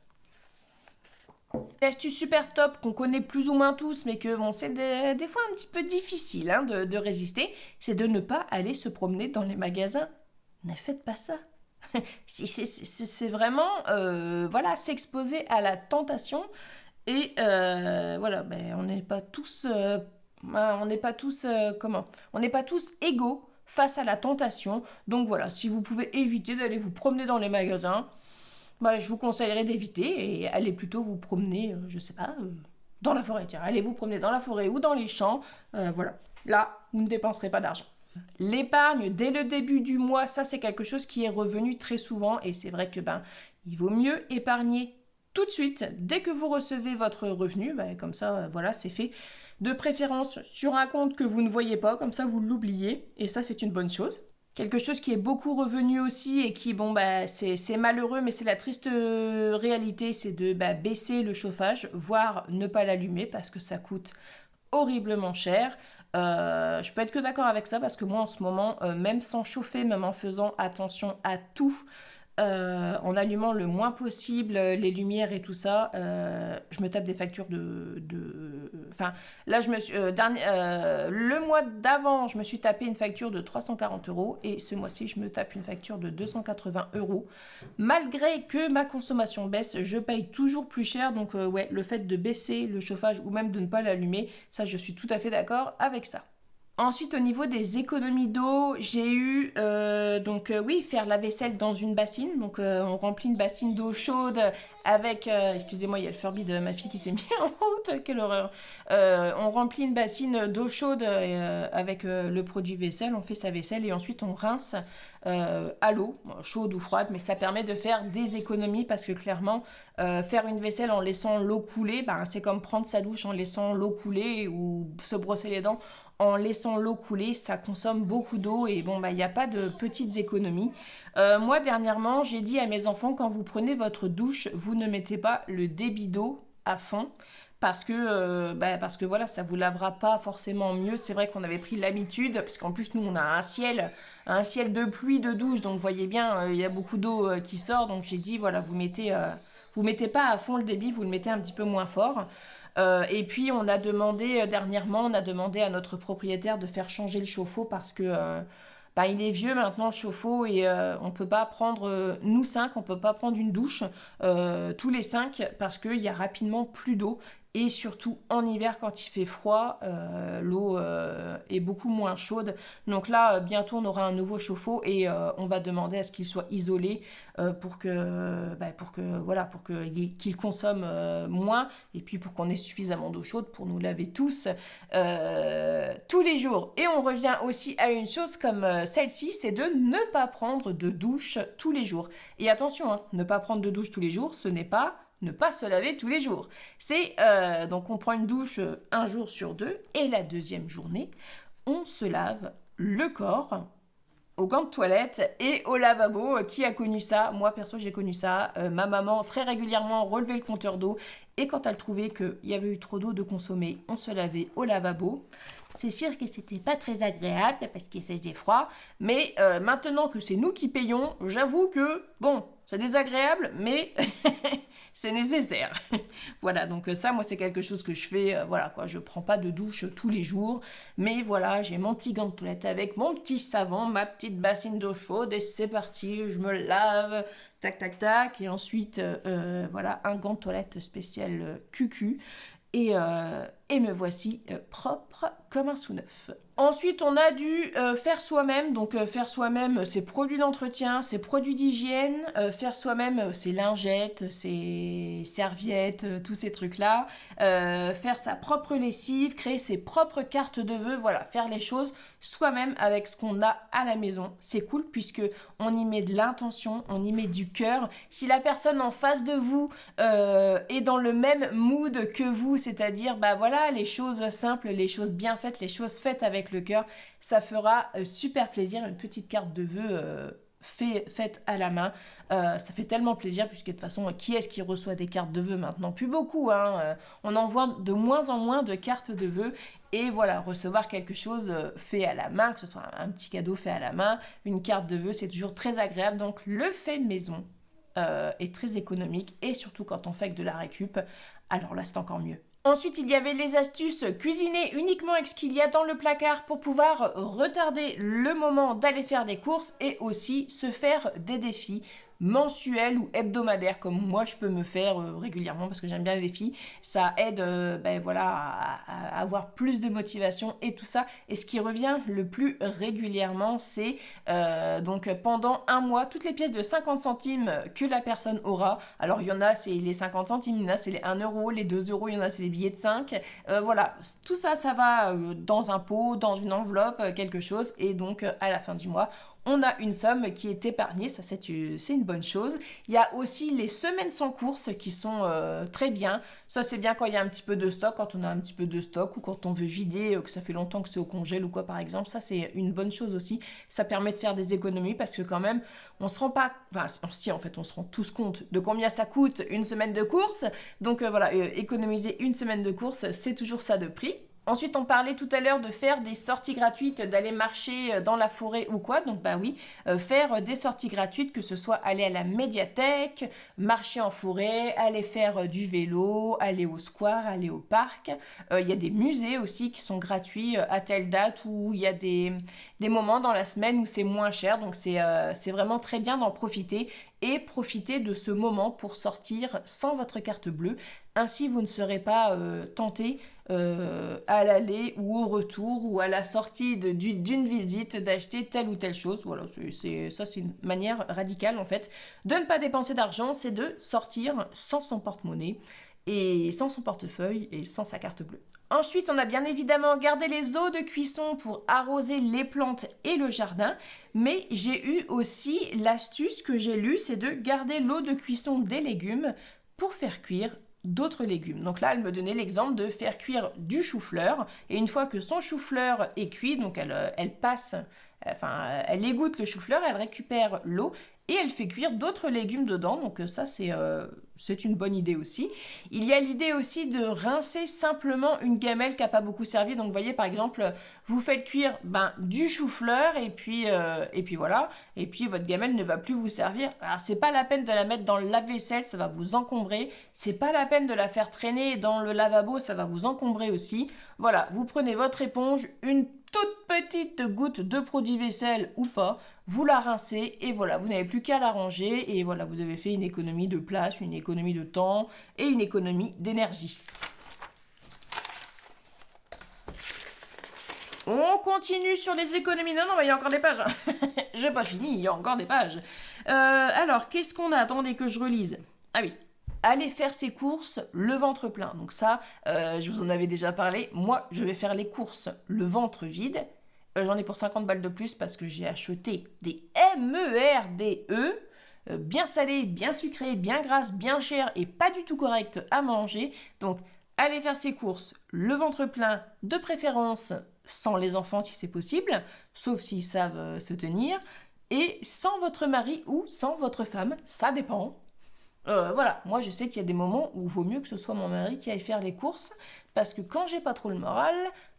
L'astuce super top qu'on connaît plus ou moins tous, mais que c'est des fois un petit peu difficile de résister, c'est de ne pas aller se promener dans les magasins. Ne faites pas ça. C'est vraiment s'exposer à la tentation, et on n'est pas tous égaux face à la tentation. Donc voilà, si vous pouvez éviter d'aller vous promener dans les magasins, je vous conseillerais d'éviter et allez plutôt vous promener, dans la forêt. Tiens, allez vous promener dans la forêt ou dans les champs. Voilà, là, vous ne dépenserez pas d'argent. L'épargne dès le début du mois, ça c'est quelque chose qui est revenu très souvent, et c'est vrai que il vaut mieux épargner tout de suite dès que vous recevez votre revenu. Comme ça, c'est fait. De préférence sur un compte que vous ne voyez pas, comme ça vous l'oubliez, et ça c'est une bonne chose. Quelque chose qui est beaucoup revenu aussi, et qui c'est malheureux, mais c'est la triste réalité, c'est de baisser le chauffage, voire ne pas l'allumer parce que ça coûte horriblement cher. Je peux être que d'accord avec ça, parce que moi en ce moment, même sans chauffer, même en faisant attention à tout, en allumant le moins possible les lumières et tout ça, je me tape des factures là le mois d'avant je me suis tapé une facture de 340 €, et ce mois-ci je me tape une facture de 280 €. Malgré que ma consommation baisse, je paye toujours plus cher. Donc le fait de baisser le chauffage ou même de ne pas l'allumer, ça je suis tout à fait d'accord avec ça. Ensuite, au niveau des économies d'eau, j'ai eu faire la vaisselle dans une bassine. Donc on remplit une bassine d'eau chaude avec excusez-moi, il y a le Furby de ma fille qui s'est mis en route, quelle horreur. On remplit une bassine d'eau chaude avec le produit vaisselle, on fait sa vaisselle, et ensuite on rince à l'eau, chaude ou froide, mais ça permet de faire des économies, parce que clairement faire une vaisselle en laissant l'eau couler, c'est comme prendre sa douche en laissant l'eau couler, ou se brosser les dents en laissant l'eau couler, ça consomme beaucoup d'eau, et il n'y a pas de petites économies. Moi dernièrement, j'ai dit à mes enfants, quand vous prenez votre douche, vous ne mettez pas le débit d'eau à fond, parce que ça vous lavera pas forcément mieux. C'est vrai qu'on avait pris l'habitude, parce qu'en plus nous on a un ciel de pluie de douche, donc vous voyez bien, il y a beaucoup d'eau qui sort. Donc j'ai dit vous mettez pas à fond le débit, vous le mettez un petit peu moins fort. Et puis on a demandé dernièrement à notre propriétaire de faire changer le chauffe-eau, parce que il est vieux maintenant le chauffe-eau, et on peut pas prendre, nous 5, on peut pas prendre une douche tous les 5, parce qu'il y a rapidement plus d'eau. Et surtout en hiver quand il fait froid, l'eau est beaucoup moins chaude. Donc là, bientôt on aura un nouveau chauffe-eau et on va demander à ce qu'il soit isolé pour qu'il consomme moins et puis pour qu'on ait suffisamment d'eau chaude pour nous laver tous les jours. Et on revient aussi à une chose comme celle-ci, c'est de ne pas prendre de douche tous les jours. Et attention, hein, ne pas prendre de douche tous les jours, ce n'est pas ne pas se laver tous les jours. C'est donc on prend une douche un jour sur deux et la deuxième journée, on se lave le corps aux gants de toilette et au lavabo. Qui a connu ça? Moi perso j'ai connu ça. Ma maman très régulièrement relevait le compteur d'eau et quand elle trouvait qu'il y avait eu trop d'eau de consommer, on se lavait au lavabo. C'est sûr que c'était pas très agréable parce qu'il faisait froid, mais maintenant que c'est nous qui payons, j'avoue que bon, c'est désagréable, mais c'est nécessaire. Voilà, donc ça, moi, c'est quelque chose que je fais. Voilà, quoi, je prends pas de douche tous les jours, mais voilà, j'ai mon petit gant de toilette avec mon petit savon, ma petite bassine d'eau chaude, et c'est parti, je me lave, tac, tac, tac, et ensuite, voilà, un gant de toilette spécial QQ. Et me voici propre comme un sous neuf. Ensuite, on a dû faire soi-même. Donc, faire soi-même, c'est produits d'entretien, c'est produits d'hygiène. Faire soi-même, c'est lingettes, c'est serviettes, tous ces trucs-là. Faire sa propre lessive, créer ses propres cartes de vœux. Voilà, faire les choses soi-même avec ce qu'on a à la maison. C'est cool puisque on y met de l'intention, on y met du cœur. Si la personne en face de vous est dans le même mood que vous, c'est-à-dire, bah voilà, les choses simples, les choses bien faites, les choses faites avec le cœur, ça fera super plaisir. Une petite carte de vœux faite à la main, ça fait tellement plaisir puisque de toute façon, qui est-ce qui reçoit des cartes de vœux maintenant? Plus beaucoup, hein. On envoie de moins en moins de cartes de vœux. Et voilà, recevoir quelque chose fait à la main, que ce soit un petit cadeau fait à la main, une carte de vœux, c'est toujours très agréable. Donc le fait maison est très économique et surtout quand on fait avec de la récup, alors là c'est encore mieux. Ensuite, il y avait les astuces cuisiner uniquement avec ce qu'il y a dans le placard pour pouvoir retarder le moment d'aller faire des courses et aussi se faire des défis mensuels ou hebdomadaires comme moi je peux me faire régulièrement parce que j'aime bien les défis. Ça aide à avoir plus de motivation et tout ça. Et ce qui revient le plus régulièrement, c'est donc pendant un mois, toutes les pièces de 50 centimes que la personne aura. Alors il y en a, c'est les 50 centimes, il y en a, c'est les 1 euro, les 2 euros, il y en a, c'est les billets de 5. Voilà, tout ça, ça va dans un pot, dans une enveloppe, quelque chose. Et donc à la fin du mois, on a une somme qui est épargnée, ça c'est une bonne chose. Il y a aussi les semaines sans courses qui sont très bien. Ça c'est bien quand il y a un petit peu de stock, quand on a un petit peu de stock ou quand on veut vider, que ça fait longtemps que c'est au congèle ou quoi par exemple. Ça c'est une bonne chose aussi. Ça permet de faire des économies parce que quand même, on se rend pas... Enfin si en fait on se rend tous compte de combien ça coûte une semaine de course. Donc voilà, économiser une semaine de course, c'est toujours ça de prix. Ensuite, on parlait tout à l'heure de faire des sorties gratuites, d'aller marcher dans la forêt ou quoi. Donc, bah oui, faire des sorties gratuites, que ce soit aller à la médiathèque, marcher en forêt, aller faire du vélo, aller au square, aller au parc. Il y a des musées aussi qui sont gratuits à telle date où il y a des moments dans la semaine où c'est moins cher. Donc, c'est vraiment très bien d'en profiter et profiter de ce moment pour sortir sans votre carte bleue. Ainsi, vous ne serez pas tenté à l'aller ou au retour ou à la sortie d'une visite d'acheter telle ou telle chose. Voilà, c'est une manière radicale en fait de ne pas dépenser d'argent, c'est de sortir sans son porte-monnaie et sans son portefeuille et sans sa carte bleue. Ensuite, on a bien évidemment gardé les eaux de cuisson pour arroser les plantes et le jardin, mais j'ai eu aussi l'astuce que j'ai lue, c'est de garder l'eau de cuisson des légumes pour faire cuire d'autres légumes. Donc là, elle me donnait l'exemple de faire cuire du chou-fleur, et une fois que son chou-fleur est cuit, donc elle égoutte le chou-fleur, elle récupère l'eau, et elle fait cuire d'autres légumes dedans, donc ça c'est une bonne idée aussi. Il y a l'idée aussi de rincer simplement une gamelle qui n'a pas beaucoup servi, donc vous voyez par exemple, vous faites cuire du chou-fleur et puis voilà, et puis votre gamelle ne va plus vous servir. Alors c'est pas la peine de la mettre dans le lave-vaisselle, ça va vous encombrer, c'est pas la peine de la faire traîner dans le lavabo, ça va vous encombrer aussi. Voilà, vous prenez votre éponge, une toute petite goutte de produit vaisselle ou pas, vous la rincez et voilà, vous n'avez plus qu'à la ranger et voilà, vous avez fait une économie de place, une économie de temps et une économie d'énergie. On continue sur les économies. Non, non, mais il y a encore des pages. J'ai pas fini, il y a encore des pages. Alors, qu'est-ce qu'on a? Attendez que je relise. Ah oui. Aller faire ses courses le ventre plein. Donc ça, je vous en avais déjà parlé. Moi, je vais faire les courses le ventre vide. J'en ai pour 50 balles de plus parce que j'ai acheté des MERDE. Bien salées, bien sucrées, bien grasses, bien chères et pas du tout correctes à manger. Donc, aller faire ses courses le ventre plein, de préférence sans les enfants si c'est possible, sauf s'ils savent se tenir, et sans votre mari ou sans votre femme, ça dépend. Voilà, moi je sais qu'il y a des moments où il vaut mieux que ce soit mon mari qui aille faire les courses, parce que quand j'ai pas trop le moral,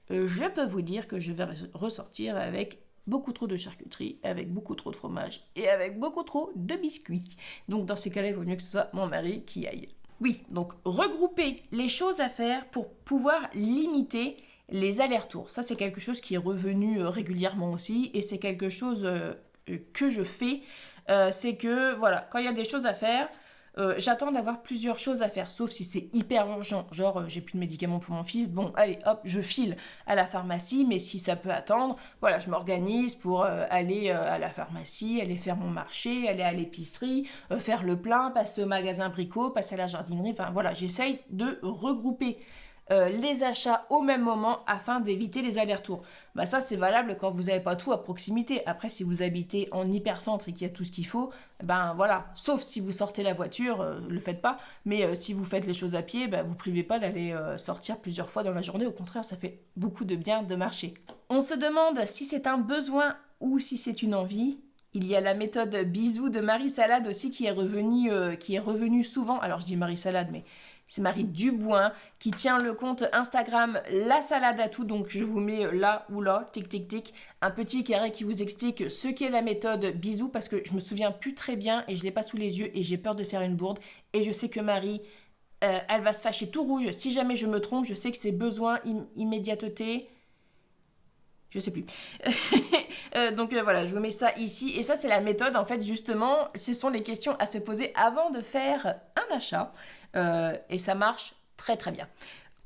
je peux vous dire que je vais ressortir avec beaucoup trop de charcuterie, avec beaucoup trop de fromage et avec beaucoup trop de biscuits. Donc dans ces cas-là, il vaut mieux que ce soit mon mari qui aille. Oui, donc regrouper les choses à faire pour pouvoir limiter les allers-retours. Ça, c'est quelque chose qui est revenu régulièrement aussi et c'est quelque chose que je fais. C'est que, voilà, quand il y a des choses à faire, j'attends d'avoir plusieurs choses à faire, sauf si c'est hyper urgent, genre j'ai plus de médicaments pour mon fils, bon allez hop, je file à la pharmacie, mais si ça peut attendre, voilà, je m'organise pour aller à la pharmacie, aller faire mon marché, aller à l'épicerie, faire le plein, passer au magasin Brico, passer à la jardinerie, enfin voilà, j'essaye de regrouper les achats au même moment afin d'éviter les allers-retours. Bah ça c'est valable quand vous n'avez pas tout à proximité. Après si vous habitez en hypercentre et qu'il y a tout ce qu'il faut, ben voilà, sauf si vous sortez la voiture, le faites pas, mais si vous faites les choses à pied, ben, vous privez pas d'aller sortir plusieurs fois dans la journée, au contraire ça fait beaucoup de bien de marcher. On se demande si c'est un besoin ou si c'est une envie. Il y a la méthode bisous de Marie Salade aussi qui est revenue souvent. Alors je dis Marie Salade, mais c'est Marie Dubois qui tient le compte Instagram La Salade à tout. Donc je vous mets là ou là, tic tic tic, un petit carré qui vous explique ce qu'est la méthode bisous parce que je me souviens plus très bien et je l'ai pas sous les yeux et j'ai peur de faire une bourde. Et je sais que Marie, elle va se fâcher tout rouge. Si jamais je me trompe, je sais que c'est besoin, immédiateté. Je sais plus. Donc voilà, je vous mets ça ici. Et ça, c'est la méthode, en fait, justement. Ce sont les questions à se poser avant de faire un achat. Et ça marche très très bien.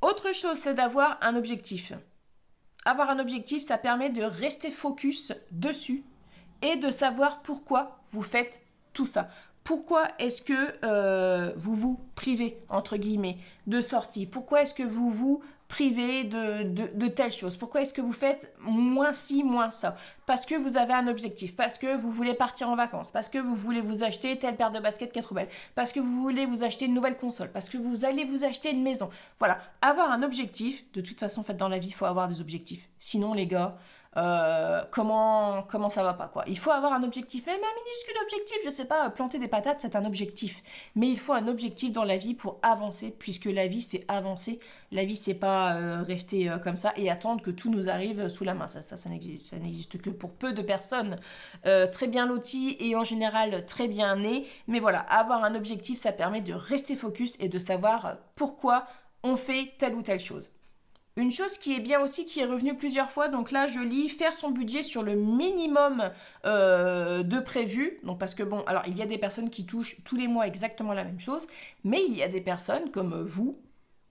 Autre chose, c'est d'avoir un objectif. Avoir un objectif, ça permet de rester focus dessus et de savoir pourquoi vous faites tout ça. Pourquoi est-ce que vous vous privez, entre guillemets, de sortie? Pourquoi est-ce que vous vous privez de telles choses? Pourquoi est-ce que vous faites moins ci, moins ça? Parce que vous avez un objectif, parce que vous voulez partir en vacances, parce que vous voulez vous acheter telle paire de baskets qui est trop belle, parce que vous voulez vous acheter une nouvelle console, parce que vous allez vous acheter une maison. Voilà, avoir un objectif, de toute façon, en fait, dans la vie, il faut avoir des objectifs. Sinon, les gars, comment ça va pas quoi. Il faut avoir un objectif, même un minuscule objectif, je sais pas, planter des patates c'est un objectif, mais il faut un objectif dans la vie pour avancer, puisque la vie c'est avancer, la vie c'est pas rester comme ça et attendre que tout nous arrive sous la main, ça n'existe que pour peu de personnes très bien loties et en général très bien nées, mais voilà, avoir un objectif ça permet de rester focus et de savoir pourquoi on fait telle ou telle chose. Une chose qui est bien aussi, qui est revenue plusieurs fois, donc là je lis faire son budget sur le minimum de prévu, donc parce que bon, alors il y a des personnes qui touchent tous les mois exactement la même chose, mais il y a des personnes comme vous,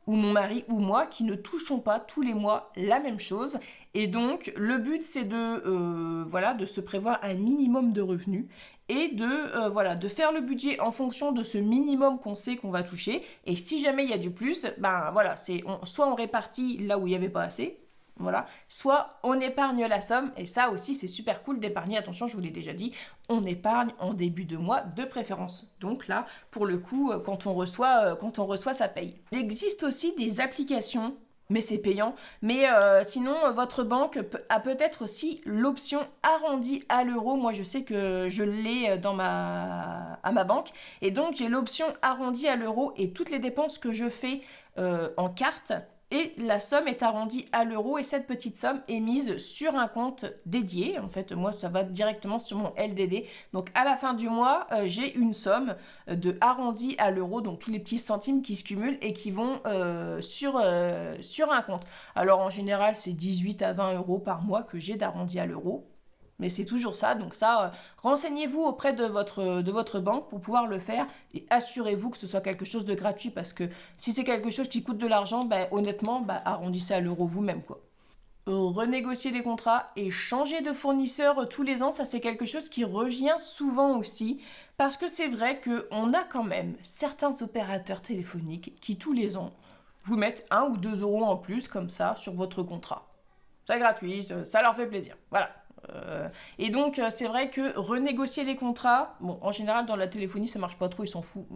ou mon mari, ou moi, qui ne touchons pas tous les mois la même chose, et donc le but c'est de se prévoir un minimum de revenus, et de faire le budget en fonction de ce minimum qu'on sait qu'on va toucher. Et si jamais il y a du plus, ben voilà, soit on répartit là où il n'y avait pas assez, voilà, soit on épargne la somme. Et ça aussi, c'est super cool d'épargner. Attention, je vous l'ai déjà dit, on épargne en début de mois de préférence. Donc là, pour le coup, quand on reçoit, ça paye. Il existe aussi des applications mais c'est payant. Mais sinon, votre banque a peut-être aussi l'option arrondie à l'euro. Moi, je sais que je l'ai à ma banque. Et donc, j'ai l'option arrondie à l'euro et toutes les dépenses que je fais en carte. Et la somme est arrondie à l'euro et cette petite somme est mise sur un compte dédié. En fait, moi, ça va directement sur mon LDD. Donc, à la fin du mois, j'ai une somme de arrondi à l'euro, donc tous les petits centimes qui se cumulent et qui vont sur un compte. Alors, en général, c'est 18 à 20 euros par mois que j'ai d'arrondi à l'euro. Mais c'est toujours ça, donc ça, renseignez-vous auprès de votre banque pour pouvoir le faire et assurez-vous que ce soit quelque chose de gratuit parce que si c'est quelque chose qui coûte de l'argent, honnêtement, arrondissez à l'euro vous-même, quoi. renégocier les contrats et changer de fournisseur tous les ans, ça c'est quelque chose qui revient souvent aussi, parce que c'est vrai qu'on a quand même certains opérateurs téléphoniques qui tous les ans vous mettent 1 ou 2 euros en plus comme ça sur votre contrat. C'est gratuit, ça leur fait plaisir. Voilà. Et donc, c'est vrai que renégocier les contrats, bon, en général, dans la téléphonie, ça marche pas trop, ils s'en foutent.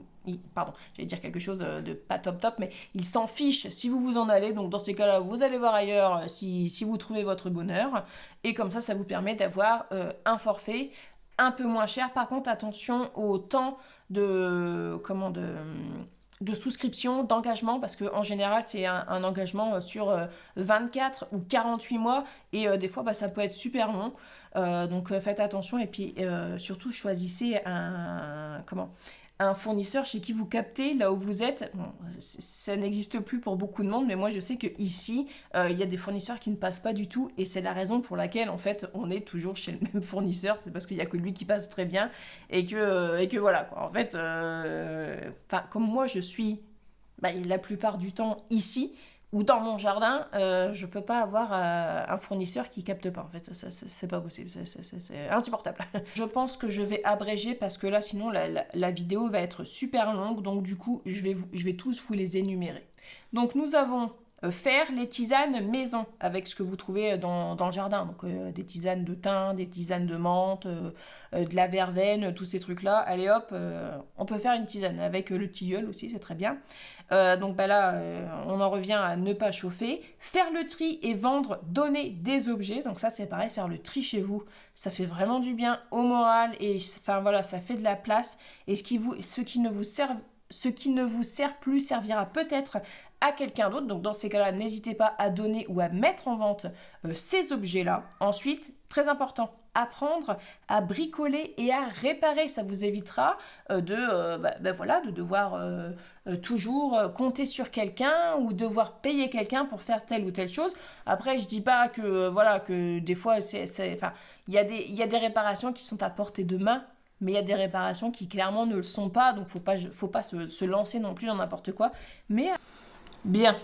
Pardon, j'allais dire quelque chose de pas top, mais ils s'en fichent si vous vous en allez. Donc, dans ces cas-là, vous allez voir ailleurs si vous trouvez votre bonheur. Et comme ça vous permet d'avoir un forfait un peu moins cher. Par contre, attention au temps de souscription, d'engagement, parce qu'en général, c'est un engagement sur 24 ou 48 mois, et des fois, ça peut être super long. Donc, faites attention, et puis surtout, choisissez un fournisseur chez qui vous captez, là où vous êtes. Bon, ça n'existe plus pour beaucoup de monde, mais moi je sais qu'ici, il y a des fournisseurs qui ne passent pas du tout, et c'est la raison pour laquelle en fait on est toujours chez le même fournisseur, c'est parce qu'il n'y a que lui qui passe très bien, et que voilà, quoi. En fait, comme moi je suis la plupart du temps ici, ou dans mon jardin, je peux pas avoir un fournisseur qui capte pas. En fait, c'est pas possible, c'est insupportable. Je pense que je vais abréger parce que là, sinon, la vidéo va être super longue. Donc, du coup, je vais tous vous les énumérer. Donc, nous avons faire les tisanes maison avec ce que vous trouvez dans le jardin. Donc, des tisanes de thym, des tisanes de menthe, de la verveine, tous ces trucs-là. Allez hop, on peut faire une tisane avec le tilleul aussi, c'est très bien. Donc là, on en revient à ne pas chauffer. Faire le tri et vendre, donner des objets. Donc ça, c'est pareil, faire le tri chez vous. Ça fait vraiment du bien au moral. Et enfin voilà, ça fait de la place. Et ce qui ne vous sert plus servira peut-être à quelqu'un d'autre. Donc dans ces cas-là, n'hésitez pas à donner ou à mettre en vente ces objets-là. Ensuite, très important, apprendre à bricoler et à réparer. Ça vous évitera de devoir toujours compter sur quelqu'un ou devoir payer quelqu'un pour faire telle ou telle chose. Après, je dis pas que des fois, il y a des réparations qui sont à portée de main, mais il y a des réparations qui clairement ne le sont pas, donc faut pas se lancer non plus dans n'importe quoi. Mais bien,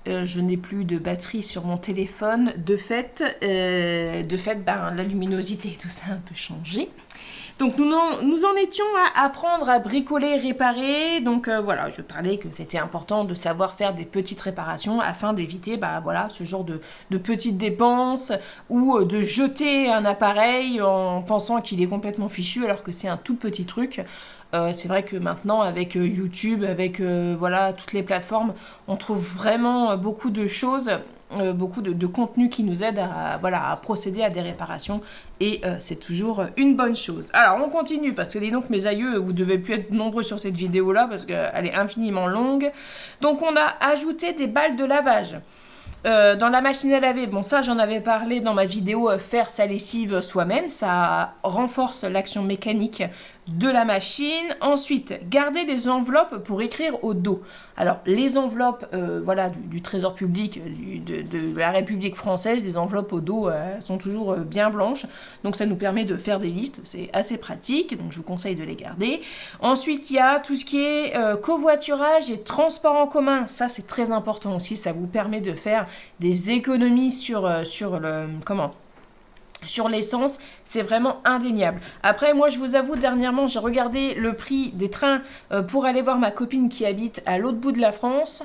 je n'ai plus de batterie sur mon téléphone. De fait, la luminosité et tout ça a un peu changé. Donc nous en étions à apprendre à bricoler, réparer. Donc voilà, je parlais que c'était important de savoir faire des petites réparations afin d'éviter ce genre de petites dépenses ou de jeter un appareil en pensant qu'il est complètement fichu alors que c'est un tout petit truc. C'est vrai que maintenant avec YouTube, avec toutes les plateformes, on trouve vraiment beaucoup de choses, beaucoup de contenu qui nous aide à procéder à des réparations, et c'est toujours une bonne chose. Alors on continue parce que dis donc mes aïeux, vous devez plus être nombreux sur cette vidéo là parce qu'elle est infiniment longue. Donc on a ajouté des balles de lavage. Dans la machine à laver, bon ça j'en avais parlé dans ma vidéo faire sa lessive soi-même, ça renforce l'action mécanique de la machine. Ensuite, garder les enveloppes pour écrire au dos. Alors les enveloppes du trésor public de la République française, les enveloppes au dos sont toujours bien blanches, donc ça nous permet de faire des listes, c'est assez pratique, donc je vous conseille de les garder. Ensuite, il y a tout ce qui est covoiturage et transport en commun, ça c'est très important aussi, ça vous permet de faire des économies sur l'essence, c'est vraiment indéniable. Après, moi, je vous avoue, dernièrement, j'ai regardé le prix des trains pour aller voir ma copine qui habite à l'autre bout de la France.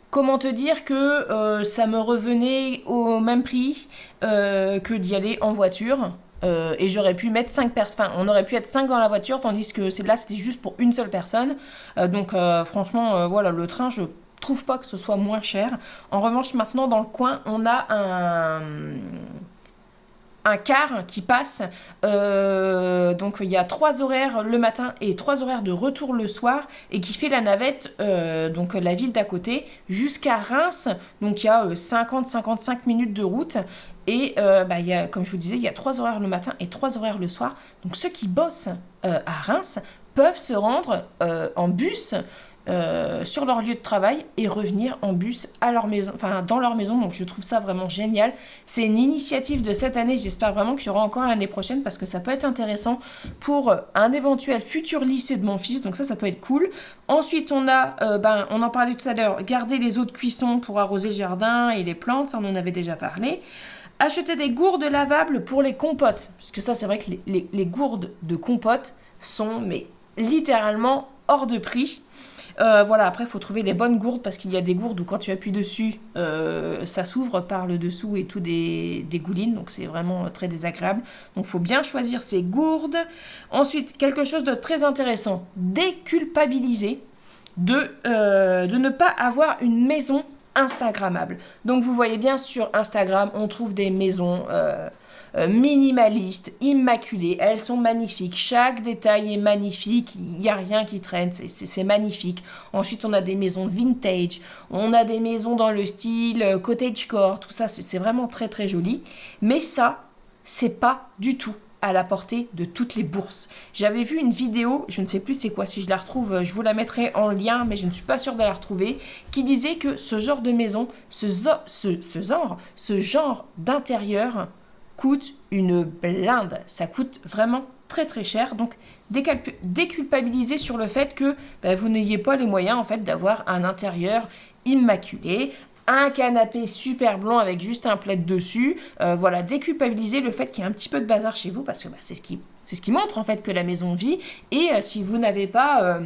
Comment te dire que ça me revenait au même prix que d'y aller en voiture. Et j'aurais pu mettre 5 personnes. Enfin, on aurait pu être 5 dans la voiture, tandis que c'était juste pour une seule personne. Franchement, le train, je trouve pas que ce soit moins cher. En revanche, maintenant, dans le coin, on a un car qui passe, donc il y a 3 horaires le matin et 3 horaires de retour le soir, et qui fait la navette, donc la ville d'à côté, jusqu'à Reims, donc il y a 50-55 minutes de route, et comme je vous disais, il y a 3 horaires le matin et 3 horaires le soir, donc ceux qui bossent à Reims peuvent se rendre en bus sur leur lieu de travail et revenir en bus à leur maison, dans leur maison. Donc je trouve ça vraiment génial. C'est une initiative de cette année, j'espère vraiment qu'il y aura encore l'année prochaine parce que ça peut être intéressant pour un éventuel futur lycée de mon fils, donc ça peut être cool. Ensuite on a, on en parlait tout à l'heure, garder les eaux de cuisson pour arroser le jardin et les plantes, ça on en avait déjà parlé. Acheter des gourdes lavables pour les compotes. Parce que ça, c'est vrai que les gourdes de compote sont mais littéralement hors de prix. Voilà, après, il faut trouver les bonnes gourdes parce qu'il y a des gourdes où quand tu appuies dessus, ça s'ouvre par le dessous et tout dégouline. Donc, c'est vraiment très désagréable. Donc, il faut bien choisir ces gourdes. Ensuite, quelque chose de très intéressant. Déculpabiliser de ne pas avoir une maison instagrammable. Donc, vous voyez bien sur Instagram, on trouve des maisons minimalistes, immaculées. Elles sont magnifiques. Chaque détail est magnifique. Il n'y a rien qui traîne. C'est magnifique. Ensuite, on a des maisons vintage. On a des maisons dans le style cottagecore. Tout ça, c'est vraiment très, très joli. Mais ça, c'est pas du tout à la portée de toutes les bourses. J'avais vu une vidéo, je ne sais plus c'est quoi, si je la retrouve, je vous la mettrai en lien, mais je ne suis pas sûre de la retrouver, qui disait que ce genre de maison, ce genre d'intérieur coûte une blinde. Ça coûte vraiment très très cher. Donc déculpabiliser sur le fait que vous n'ayez pas les moyens en fait d'avoir un intérieur immaculé, un canapé super blanc avec juste un plaid dessus. Voilà, déculpabiliser le fait qu'il y a un petit peu de bazar chez vous parce que c'est ce qui montre en fait que la maison vit. Et si vous n'avez pas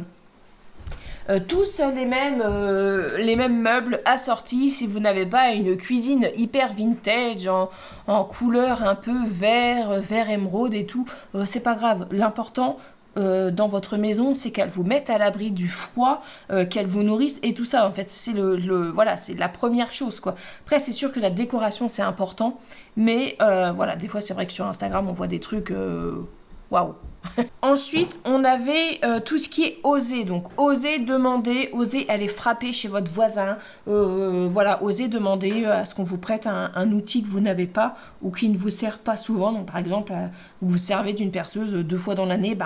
tous les mêmes meubles assortis, si vous n'avez pas une cuisine hyper vintage en couleur un peu vert émeraude et tout, c'est pas grave. L'important dans votre maison, c'est qu'elle vous mette à l'abri du froid, qu'elle vous nourrisse et tout ça. En fait, c'est voilà, c'est la première chose, quoi. Après, c'est sûr que la décoration, c'est important, mais voilà, des fois, c'est vrai que sur Instagram, on voit des trucs waouh. Ensuite, on avait tout ce qui est oser. Donc, oser demander, oser aller frapper chez votre voisin. Voilà, oser demander à ce qu'on vous prête un outil que vous n'avez pas ou qui ne vous sert pas souvent. Donc, par exemple, vous vous servez d'une perceuse 2 fois dans l'année,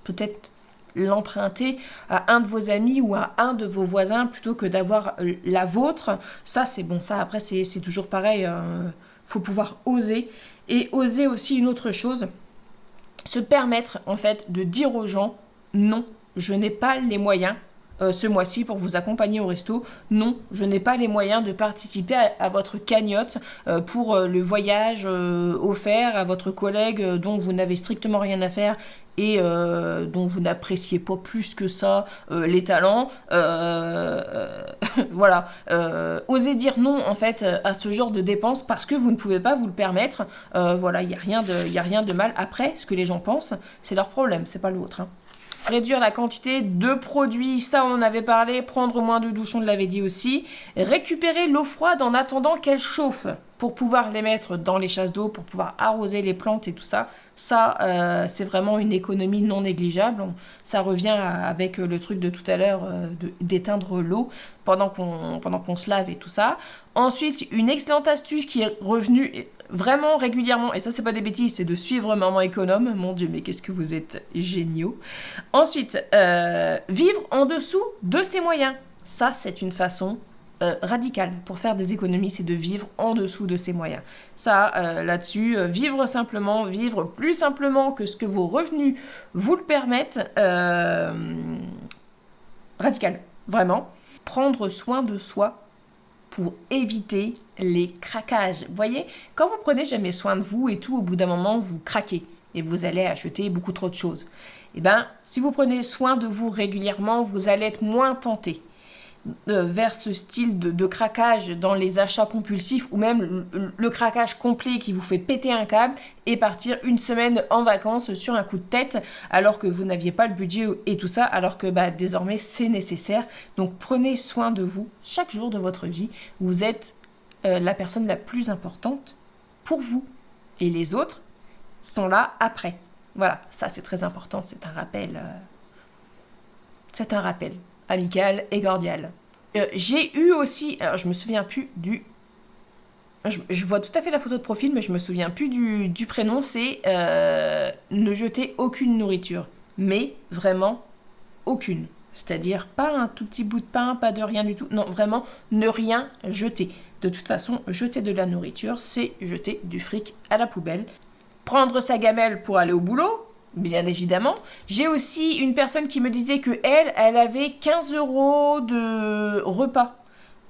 peut-être l'emprunter à un de vos amis ou à un de vos voisins plutôt que d'avoir la vôtre. Ça, c'est bon. Ça, après, c'est toujours pareil. Faut pouvoir oser. Et oser aussi une autre chose, se permettre en fait de dire aux gens non, je n'ai pas les moyens ce mois-ci pour vous accompagner au resto, non, je n'ai pas les moyens de participer à votre cagnotte pour le voyage offert à votre collègue dont vous n'avez strictement rien à faire et dont vous n'appréciez pas plus que ça les talents. Voilà, osez dire non en fait à ce genre de dépenses parce que vous ne pouvez pas vous le permettre. Voilà, il n'y a rien de mal. Après, ce que les gens pensent, c'est leur problème, c'est pas le vôtre. Hein. Réduire la quantité de produits, ça on en avait parlé, prendre moins de douchons, on l'avait dit aussi. Récupérer l'eau froide en attendant qu'elle chauffe pour pouvoir les mettre dans les chasses d'eau, pour pouvoir arroser les plantes et tout ça. Ça, c'est vraiment une économie non négligeable. Ça revient avec le truc de tout à l'heure d'éteindre l'eau pendant qu'on se lave et tout ça. Ensuite, une excellente astuce qui est revenue vraiment régulièrement, et ça c'est pas des bêtises, c'est de suivre Maman Économe. Mon Dieu, mais qu'est-ce que vous êtes géniaux. Ensuite, vivre en dessous de ses moyens. Ça, c'est une façon radicale pour faire des économies, c'est de vivre en dessous de ses moyens. Ça, là-dessus, vivre simplement, vivre plus simplement que ce que vos revenus vous le permettent, radical, vraiment. Prendre soin de soi pour éviter les craquages. Vous voyez, quand vous prenez jamais soin de vous et tout, au bout d'un moment, vous craquez et vous allez acheter beaucoup trop de choses. Et si vous prenez soin de vous régulièrement, vous allez être moins tenté vers ce style de craquage dans les achats compulsifs ou même le craquage complet qui vous fait péter un câble et partir une semaine en vacances sur un coup de tête alors que vous n'aviez pas le budget et tout ça, alors que désormais c'est nécessaire. Donc prenez soin de vous chaque jour de votre vie. Vous êtes la personne la plus importante pour vous et les autres sont là après. Voilà, ça c'est très important, c'est un rappel. C'est un rappel amical et cordial. J'ai eu aussi, alors je me souviens plus du... Je vois tout à fait la photo de profil, mais je me souviens plus du prénom, c'est ne jeter aucune nourriture. Mais vraiment aucune. C'est-à-dire pas un tout petit bout de pain, pas de rien du tout. Non, vraiment ne rien jeter. De toute façon, jeter de la nourriture, c'est jeter du fric à la poubelle. Prendre sa gamelle pour aller au boulot, bien évidemment. J'ai aussi une personne qui me disait que elle avait 15 € de repas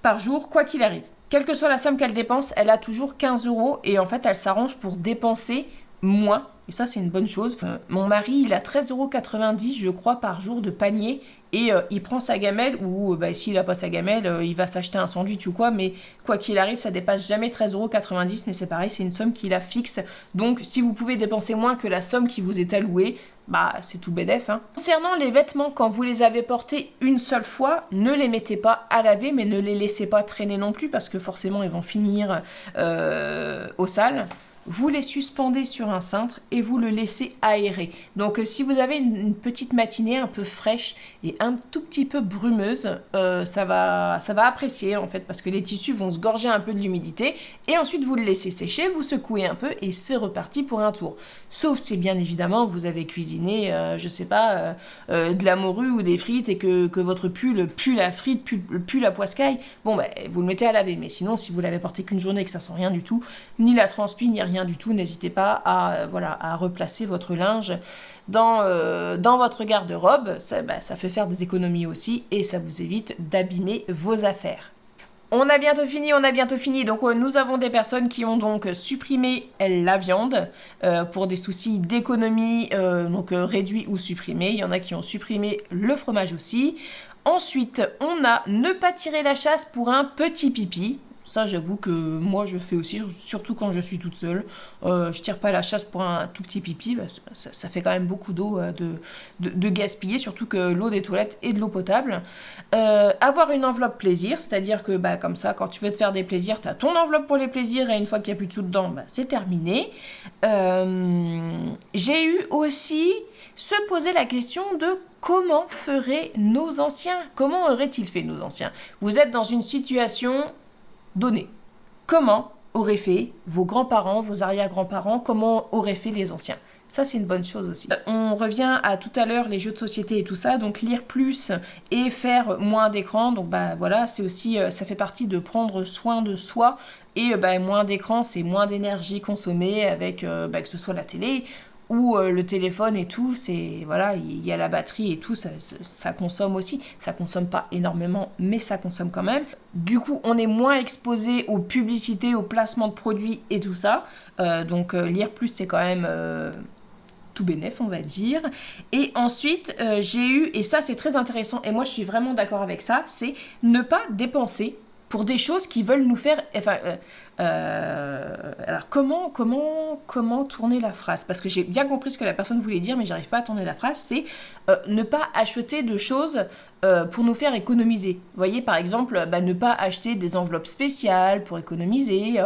par jour, quoi qu'il arrive. quelle que soit la somme qu'elle dépense, elle a toujours 15 € et en fait, elle s'arrange pour dépenser moins. Et ça, c'est une bonne chose. Mon mari, il a 13,90 € je crois, par jour de panier. Et il prend sa gamelle, ou s'il n'a pas sa gamelle, il va s'acheter un sandwich ou quoi. Mais quoi qu'il arrive, ça dépasse jamais 13,90 €. Mais c'est pareil, c'est une somme qu'il a fixe. Donc, si vous pouvez dépenser moins que la somme qui vous est allouée, bah c'est tout bénef. Hein. Concernant les vêtements, quand vous les avez portés une seule fois, ne les mettez pas à laver, mais ne les laissez pas traîner non plus, parce que forcément, ils vont finir au sale. Vous les suspendez sur un cintre et vous le laissez aérer. Donc si vous avez une petite matinée un peu fraîche et un tout petit peu brumeuse, ça va apprécier en fait, parce que les tissus vont se gorger un peu de l'humidité et ensuite vous le laissez sécher, vous secouez un peu et c'est reparti pour un tour. Sauf si bien évidemment vous avez cuisiné, je sais pas, de la morue ou des frites et que votre pull pue la frite, pue la poiscaille, bon ben vous le mettez à laver. Mais sinon, si vous l'avez porté qu'une journée et que ça sent rien du tout, ni la transpi ni rien du tout, n'hésitez pas à replacer votre linge dans votre garde-robe. Ça fait faire des économies aussi et ça vous évite d'abîmer vos affaires. On a bientôt fini. Donc nous avons des personnes qui ont donc supprimé la viande pour des soucis d'économie, donc réduit ou supprimé. Il y en a qui ont supprimé le fromage aussi. Ensuite, on a ne pas tirer la chasse pour un petit pipi. Ça, j'avoue que moi, je fais aussi, surtout quand je suis toute seule. Je tire pas la chasse pour un tout petit pipi. Ça fait quand même beaucoup d'eau de gaspiller, surtout que l'eau des toilettes est de l'eau potable. Avoir une enveloppe plaisir, c'est-à-dire que comme ça, quand tu veux te faire des plaisirs, tu as ton enveloppe pour les plaisirs et une fois qu'il n'y a plus de sous dedans, c'est terminé. J'ai eu aussi se poser la question de comment feraient nos anciens. Comment auraient-ils fait nos anciens? Vous êtes dans une situation donnée. Comment auraient fait vos grands-parents, vos arrière-grands-parents? Comment auraient fait les anciens? Ça, c'est une bonne chose aussi. On revient à tout à l'heure, les jeux de société et tout ça. Donc, lire plus et faire moins d'écran. Donc, voilà, c'est aussi, ça fait partie de prendre soin de soi. Et moins d'écran, c'est moins d'énergie consommée avec, que ce soit la télé ou le téléphone et tout, c'est voilà, il y a la batterie et tout, ça consomme aussi. Ça consomme pas énormément, mais ça consomme quand même. Du coup, on est moins exposé aux publicités, aux placements de produits et tout ça. Donc, lire plus, c'est quand même tout bénef, on va dire. Et ensuite, j'ai eu, et ça c'est très intéressant, et moi je suis vraiment d'accord avec ça, c'est ne pas dépenser pour des choses qui veulent nous faire... alors comment tourner la phrase? Parce que j'ai bien compris ce que la personne voulait dire, mais j'arrive pas à tourner la phrase. C'est ne pas acheter de choses pour nous faire économiser. Vous voyez, par exemple, ne pas acheter des enveloppes spéciales pour économiser,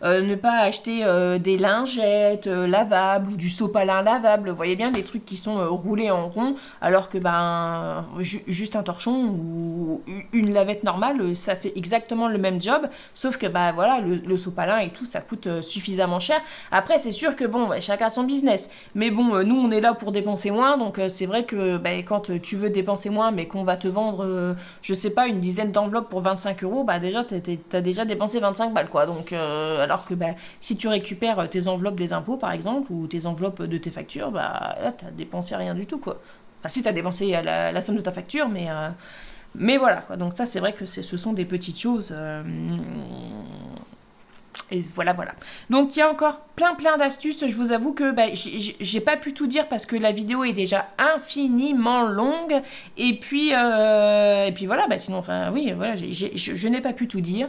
ne pas acheter des lingettes lavables ou du sopalin lavable. Vous voyez bien les trucs qui sont roulés en rond, alors que juste un torchon ou une lavette normale, ça fait exactement le même job, sauf que voilà, le sopalin et tout, ça coûte suffisamment cher. Après, c'est sûr que chacun son business. Mais bon, nous, on est là pour dépenser moins, donc c'est vrai que quand tu veux dépenser moins, mais qu'on va te vendre, je sais pas, une dizaine d'enveloppes pour 25 €, déjà, t'as déjà dépensé 25 balles, quoi. Donc, alors que si tu récupères tes enveloppes des impôts, par exemple, ou tes enveloppes de tes factures, là, t'as dépensé rien du tout, quoi. Enfin, si t'as dépensé la somme de ta facture, mais voilà, quoi. Donc ça, c'est vrai que ce sont des petites choses... Et voilà. Donc il y a encore plein d'astuces. Je vous avoue que j'ai pas pu tout dire parce que la vidéo est déjà infiniment longue. Et puis voilà, sinon, voilà, je n'ai pas pu tout dire.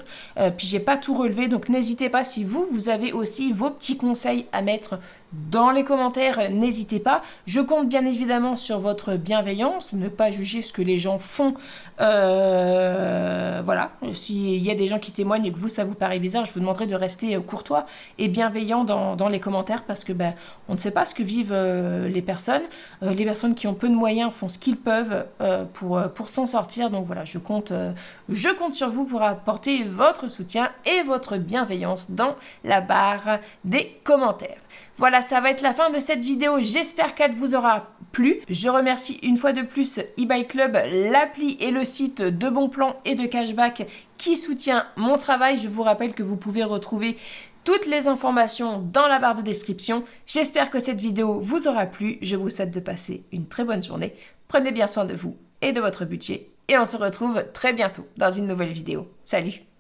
Puis j'ai pas tout relevé. Donc n'hésitez pas, si vous avez aussi vos petits conseils à mettre dans les commentaires, n'hésitez pas. Je compte bien évidemment sur votre bienveillance, ne pas juger ce que les gens font. Voilà, s'il y a des gens qui témoignent et que ça vous paraît bizarre, je vous demanderai de rester courtois et bienveillant dans les commentaires, parce que on ne sait pas ce que vivent les personnes. Les personnes qui ont peu de moyens font ce qu'ils peuvent pour s'en sortir. Donc voilà, je compte sur vous pour apporter votre soutien et votre bienveillance dans la barre des commentaires. Voilà, ça va être la fin de cette vidéo. J'espère qu'elle vous aura plu. Je remercie une fois de plus eBay Club, l'appli et le site de bons plans et de cashback qui soutient mon travail. Je vous rappelle que vous pouvez retrouver toutes les informations dans la barre de description. J'espère que cette vidéo vous aura plu. Je vous souhaite de passer une très bonne journée. Prenez bien soin de vous et de votre budget. Et on se retrouve très bientôt dans une nouvelle vidéo. Salut!